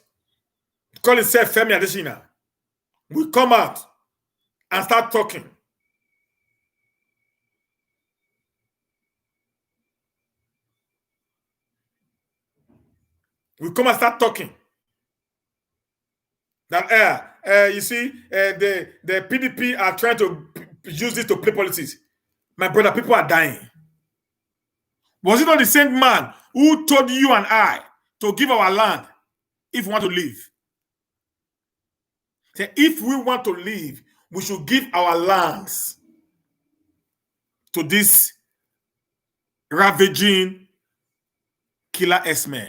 call himself Femi Adesina, will come out and start talking. We come and start talking. That you see, the PDP are trying to use this to play politics. My brother, people are dying. Was it not the same man who told you and I to give our land if we want to live? Say, if we want to live, we should give our lands to this ravaging killer S-men.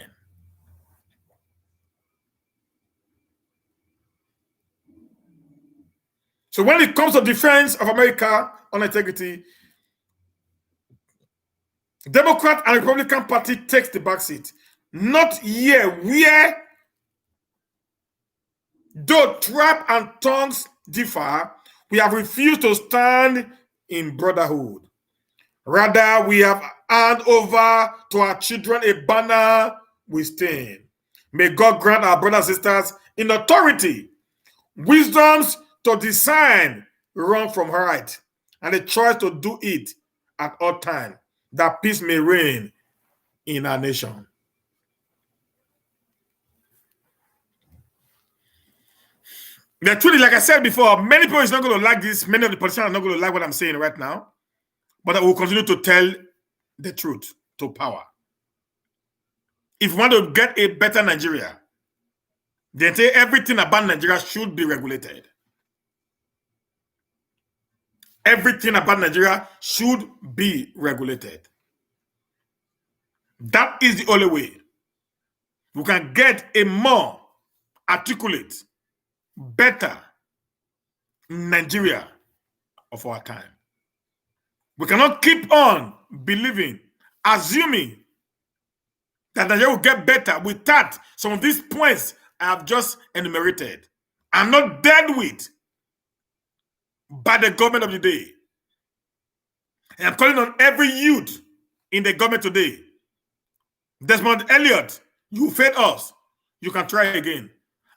So when it comes to defense of America on integrity, Democrat and Republican Party takes the back seat. Not here, where though tribe and tongues differ, we have refused to stand in brotherhood. Rather, we have handed over to our children a banner we stand. May God grant our brothers and sisters in authority wisdoms to discern wrong from right and the choice to do it at all times, that peace may reign in our nation. The truth is, like I said before, many people is not going to like this. Many of the politicians are not going to like what I'm saying right now. But I will continue to tell the truth to power. If we want to get a better Nigeria, then say everything about Nigeria should be regulated. Everything about Nigeria should be regulated. That is the only way we can get a more articulate, better Nigeria of our time. We cannot keep on believing, assuming that Nigeria will get better without some of these points I have just enumerated and not dealt with by the government of the day. And I'm calling on every youth in the government today. Desmond Elliott, you failed us. You can try again.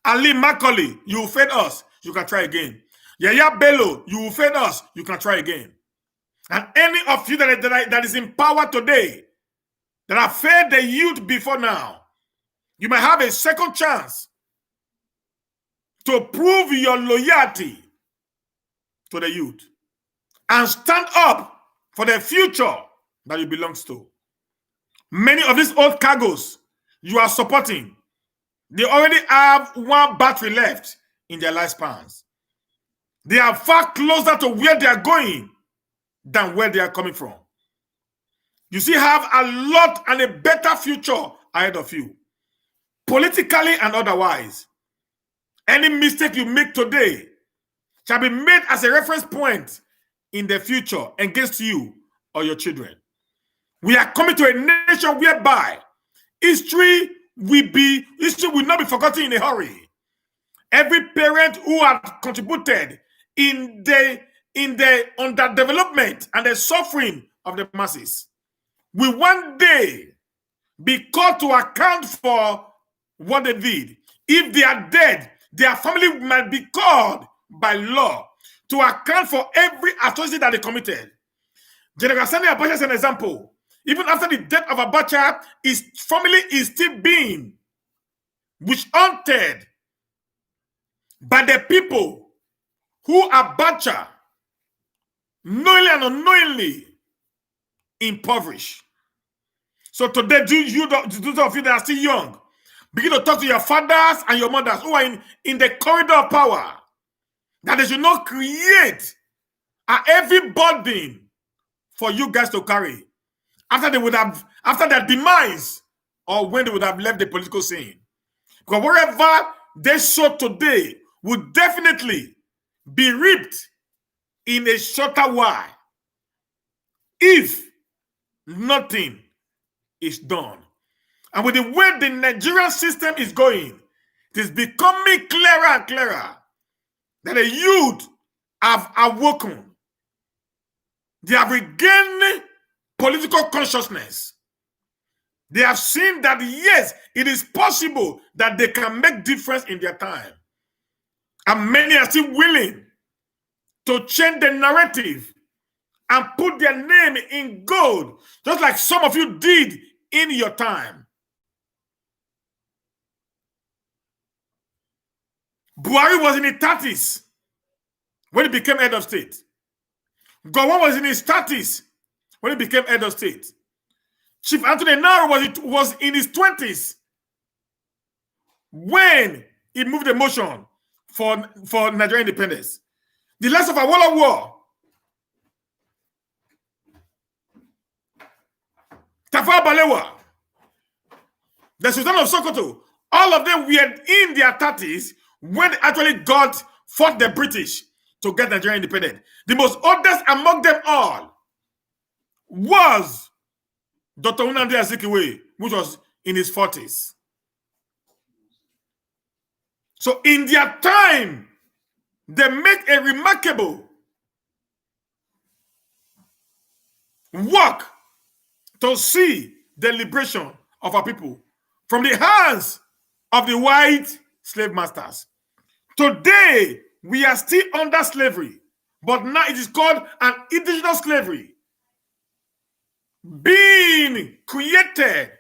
Ali Macaulay, you failed us. You can try again. Yaya Bello, you failed us. You can try again. And any of you that is in power today, that have failed the youth before now, you might have a second chance to prove your loyalty to the youth and stand up for the future that you belongs to. Many of these old cargoes you are supporting, they already have one battery left in their lifespans. They are far closer to where they are going than where they are coming from. You still have a lot and a better future ahead of you, politically and otherwise. Any mistake you make today shall be made as a reference point in the future against you or your children. We are coming to a nation whereby history will not be forgotten in a hurry. Every parent who has contributed in the underdevelopment and the suffering of the masses will one day be called to account for what they did. If they are dead, their family might be called by law to account for every atrocity that they committed. General Sani Abacha is an example. Even after the death of Abacha, his family is still being witch-hunted by the people who Abacha knowingly and unknowingly impoverished. So today, those of you that are still young, begin to talk to your fathers and your mothers who are in the corridor of power, that they should not create a heavy burden for you guys to carry after their demise or when they would have left the political scene. Because wherever they sow today will definitely be reaped in a shorter while if nothing is done. And with the way the Nigerian system is going, it is becoming clearer and clearer that the youth have awoken. They have regained political consciousness. They have seen that, yes, it is possible that they can make difference in their time. And many are still willing to change the narrative and put their name in gold, just like some of you did in your time. Buhari was in his 30s when he became head of state. Gowon was in his 30s when he became head of state. Chief Anthony Naro was in his 20s when he moved the motion for Nigerian independence. The last of Awolowo War, Tafawa Balewa, the Sultan of Sokoto, all of them were in their 30s when they actually fought the British to get Nigeria independent. The most oldest among them all was Dr. Nnamdi Azikiwe, which was in his 40s. So in their time, they make a remarkable work to see the liberation of our people from the hands of the white slave masters. Today, we are still under slavery, but now it is called an indigenous slavery, being created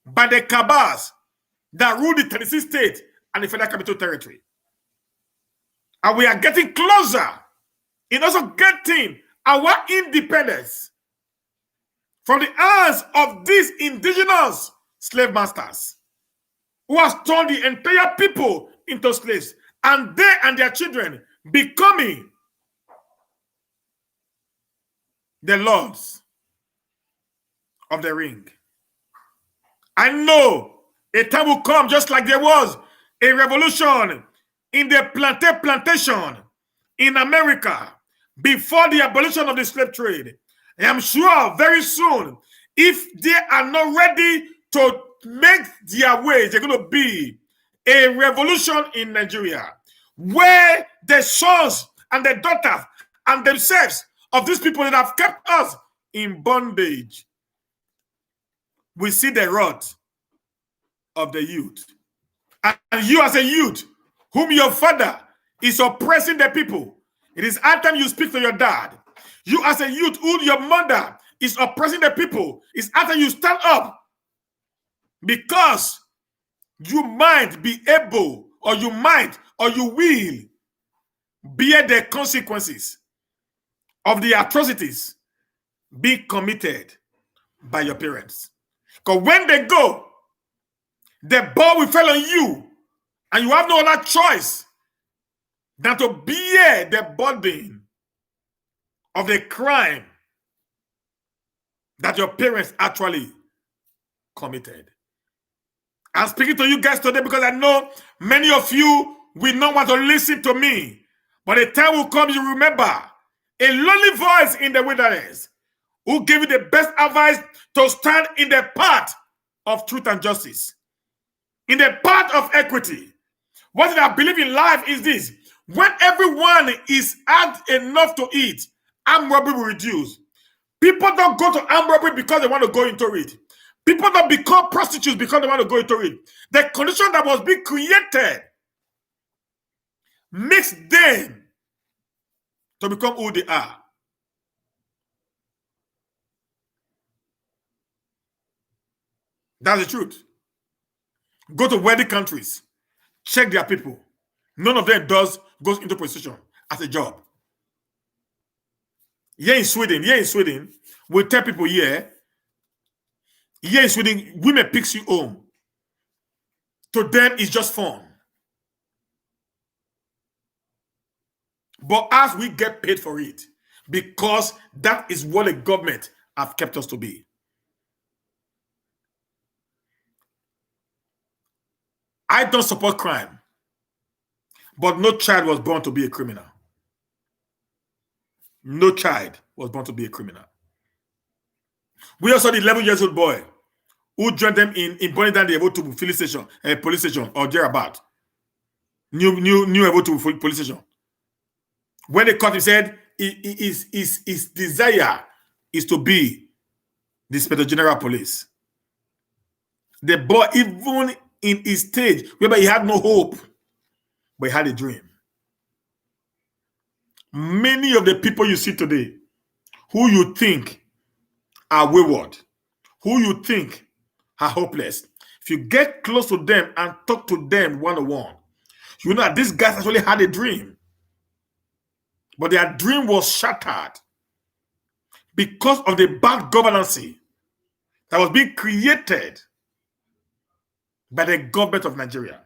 by the cabals that rule the Tennessee state and the Federal Capital Territory. And we are getting closer in also getting our independence from the hands of these indigenous slave masters who has turned the entire people into slaves, and they and their children becoming the lords of the ring. I know a time will come, just like there was a revolution in the plantation in America before the abolition of the slave trade. I am sure very soon, if they are not ready to make their way, there's going to be a revolution in Nigeria where the sons and the daughters and themselves of these people that have kept us in bondage will see the wrath of the youth. And you as a youth, whom your father is oppressing the people, it is high time you speak to your dad. You as a youth, who your mother is oppressing the people, it's high time you stand up, because you might be able, or you might, or you will bear the consequences of the atrocities being committed by your parents. Because when they go, the ball will fall on you, and you have no other choice than to bear the burden of the crime that your parents actually committed. I'm speaking to you guys today because I know many of you will not want to listen to me. But the time will come, you remember a lonely voice in the wilderness who gave you the best advice to stand in the path of truth and justice, in the path of equity. What I believe in life is this: when everyone is had enough to eat, armed robbery will reduce. People don't go to armed robbery because they want to go into it. People don't become prostitutes because they want to go into it. The condition that was being created makes them to become who they are. That's the truth. Go to wealthy countries, check their people. None of them goes into prostitution as a job. Here in Sweden, we tell people here in Sweden, women picks you home. To them, it's just fun. But as we get paid for it, because that is what the government have kept us to be. I don't support crime, but no child was born to be a criminal. No child was born to be a criminal. We also the 11-year-old boy who joined them in burning down the Evotu police station or thereabout. New Evotu police station. When they caught him, said his desire is to be the Inspector General Police. The boy, even in his stage, whereby he had no hope, but he had a dream. Many of the people you see today, who you think are wayward, who you think are hopeless, if you get close to them and talk to them one-on-one, you know that these guys actually had a dream. But their dream was shattered because of the bad governance that was being created by the government of Nigeria.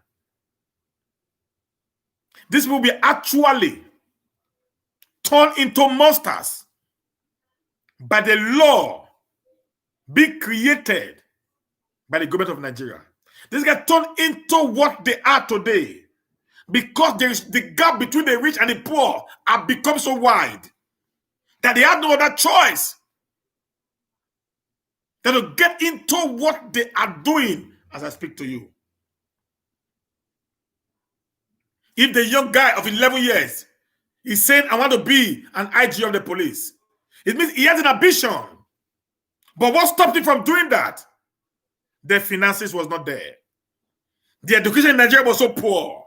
This will be actually turned into monsters by the law being created by the government of Nigeria. This get turned into what they are today because there is the gap between the rich and the poor have become so wide that they have no other choice than to get into what they are doing as I speak to you. If the young guy of 11 years is saying, I want to be an IG of the police, it means he has an ambition. But what stopped him from doing that? The finances was not there. The education in Nigeria was so poor.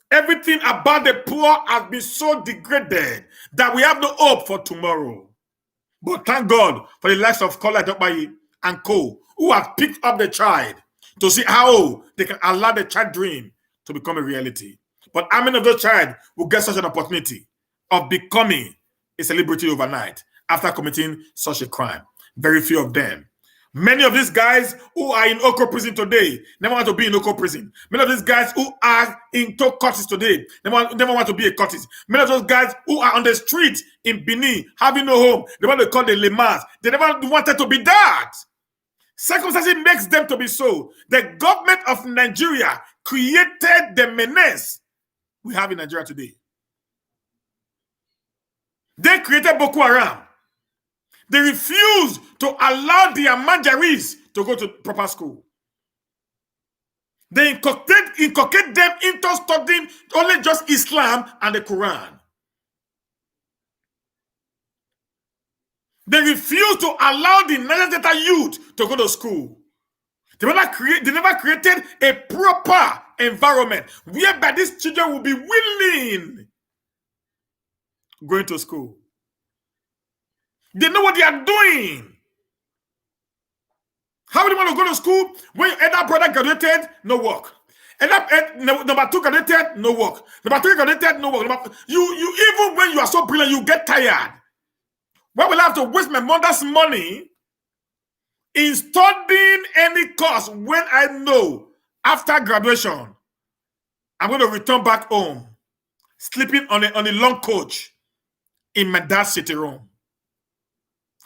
Everything about the poor has been so degraded that we have no hope for tomorrow. But thank God for the likes of Kola Dokbayi and co, who have picked up the child to see how they can allow the child dream to become a reality. But how many of those child will get such an opportunity of becoming a celebrity overnight after committing such a crime? Very few of them. Many of these guys who are in Oko prison today never want to be in Oko prison. Many of these guys who are in Courtis today never want to be a Courtis. Many of those guys who are on the street in Benin having no home, they want to call the Lemas. They never wanted to be that. Circumstances makes them to be so. The government of Nigeria created the menace we have in Nigeria today. They created Boko Haram. They refused to allow their Manjaris to go to proper school. They inculcate them into studying only just Islam and the Quran. They refused to allow the Niger Delta youth to go to school. They never created a proper environment whereby these children will be willing going to school. They know what they are doing. How many want to go to school when your elder brother graduated? No work. Number two connected, no work. Number three connected, no work. You even when you are so brilliant, you get tired. Why will I have to waste my mother's money in studying any course when I know after graduation I'm going to return back home, sleeping on a long coach in my dad's sitting room?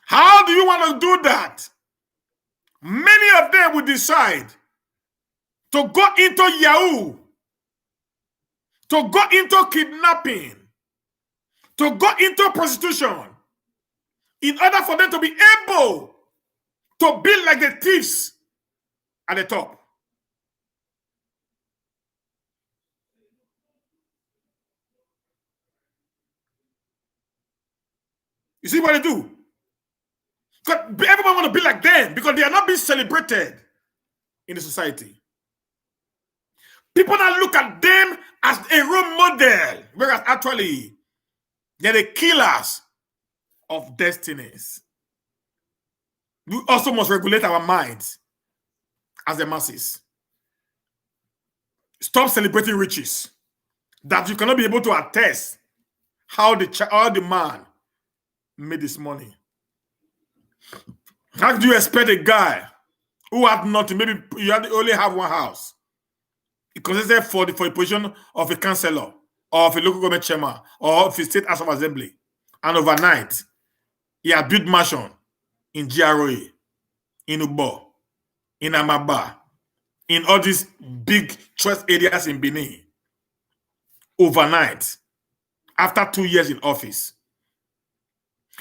How do you want to do that? Many of them will decide to go into Yahoo, to go into kidnapping, to go into prostitution, in order for them to be able to be like the thieves at the top. You see what they do? Because everyone want to be like them because they are not being celebrated in the society. People now look at them as a role model, whereas actually they're the killers of destinies. We also must regulate our minds as the masses. Stop celebrating riches that you cannot be able to attest how the man made this money. How do you expect a guy who had nothing, maybe you only have one house, he considered for the position of a councillor or of a local government chairman or of a state house of assembly, and overnight he had built mansion in GROA, in Ubo, in Amaba, in all these big trust areas in Benin, overnight, after 2 years in office.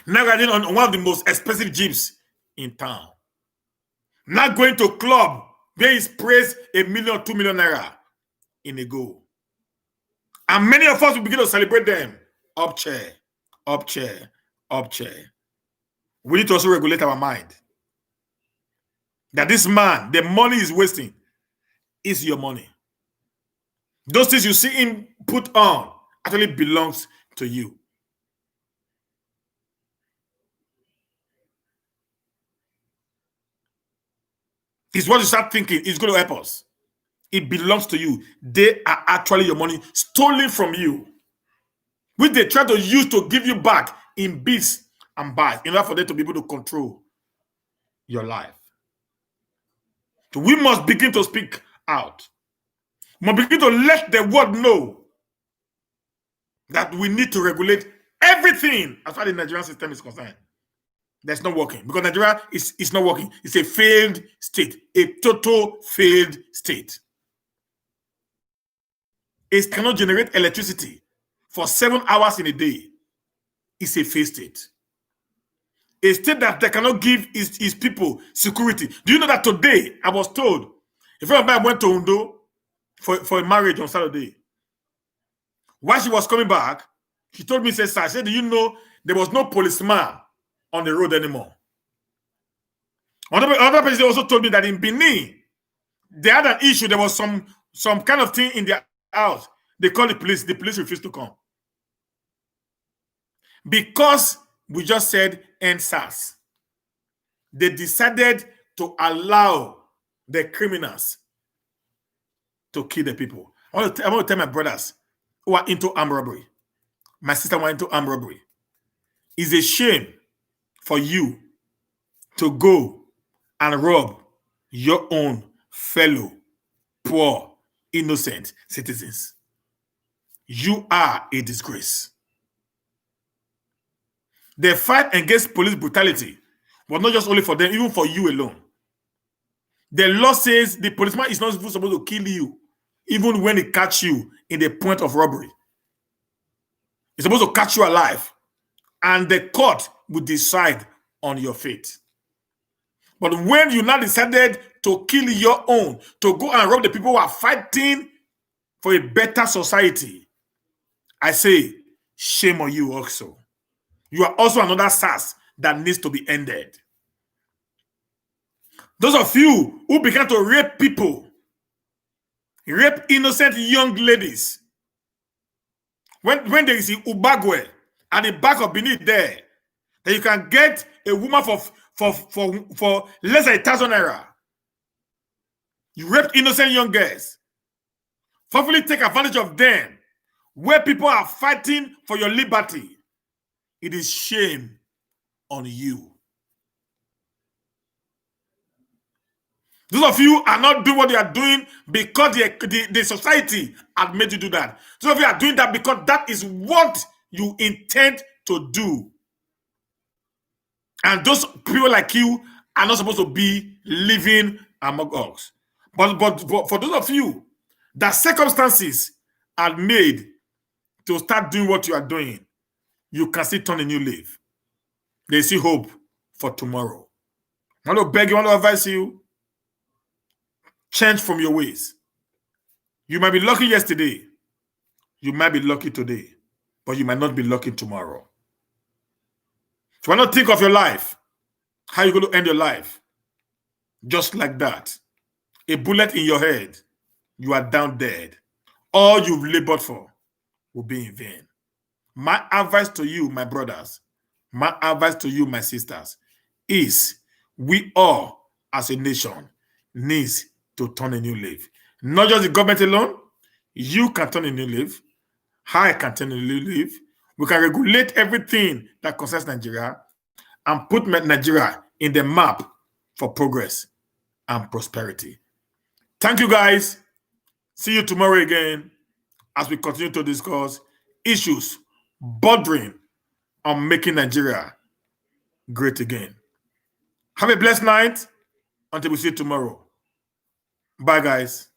Now riding on one of the most expensive jeeps in town. Now going to club where he's praised $1 million, 2 million naira in a go. And many of us will begin to celebrate them. Up chair, up chair, up chair. We need to also regulate our mind. That this man, the money he's wasting, is your money. Those things you see him put on actually belongs to you. It's what you start thinking is going to help us. It belongs to you. They are actually your money stolen from you, which they try to use to give you back in bits and bytes in order for them to be able to control your life. So we must begin to speak out. We must begin to let the world know that we need to regulate everything as far as the Nigerian system is concerned. That's not working because Nigeria is not working. It's a failed state, a total failed state. It cannot generate electricity for 7 hours in a day. It's a failed state. A state that they cannot give his people security. Do you know that today I was told a friend of mine went to Undo for a marriage on Saturday. While she was coming back, she told me, said, do you know there was no policeman on the road anymore? Another person also told me that in Benin, they had an issue. There was some kind of thing in their house. They called the police. The police refused to come. Because we just said NSAS, they decided to allow the criminals to kill the people. I want to tell my brothers who are into armed robbery, my sister went into armed robbery. It's a shame for you to go and rob your own fellow poor, innocent citizens. You are a disgrace. The fight against police brutality was not just only for them, even for you alone. The law says the policeman is not supposed to kill you, even when he catch you in the point of robbery. He's supposed to catch you alive, and the court will decide on your fate. But when you now decided to kill your own, to go and rob the people who are fighting for a better society, I say, shame on you also. You are also another SARS that needs to be ended. Those of you who began to rape people, rape innocent young ladies, when there is an Ubagwe at the back of Benin there, that you can get a woman for less than 1,000 naira. You raped innocent young girls. forcefully take advantage of them, where people are fighting for your liberty, it is shame on you. Those of you are not doing what they are doing because the society had made you do that. Those of you are doing that because that is what you intend to do. And those people like you are not supposed to be living among us. But for those of you that circumstances are made to start doing what you are doing, you can still turn a new leaf. They see hope for tomorrow. I want to beg you, I want to advise you, change from your ways. You might be lucky yesterday. You might be lucky today, but you might not be lucky tomorrow. So why not think of your life? How you're going to end your life? Just like that. A bullet in your head, you are down dead. All you've labored for will be in vain. My advice to you, my brothers, my advice to you, my sisters, is we all, as a nation, needs to turn a new leaf. Not just the government alone. You can turn a new leaf. I can turn a new leaf. We can regulate everything that concerns Nigeria and put Nigeria in the map for progress and prosperity. Thank you, guys. See you tomorrow again as we continue to discuss issues bordering on making Nigeria great again. Have a blessed night until we see you tomorrow. Bye, guys.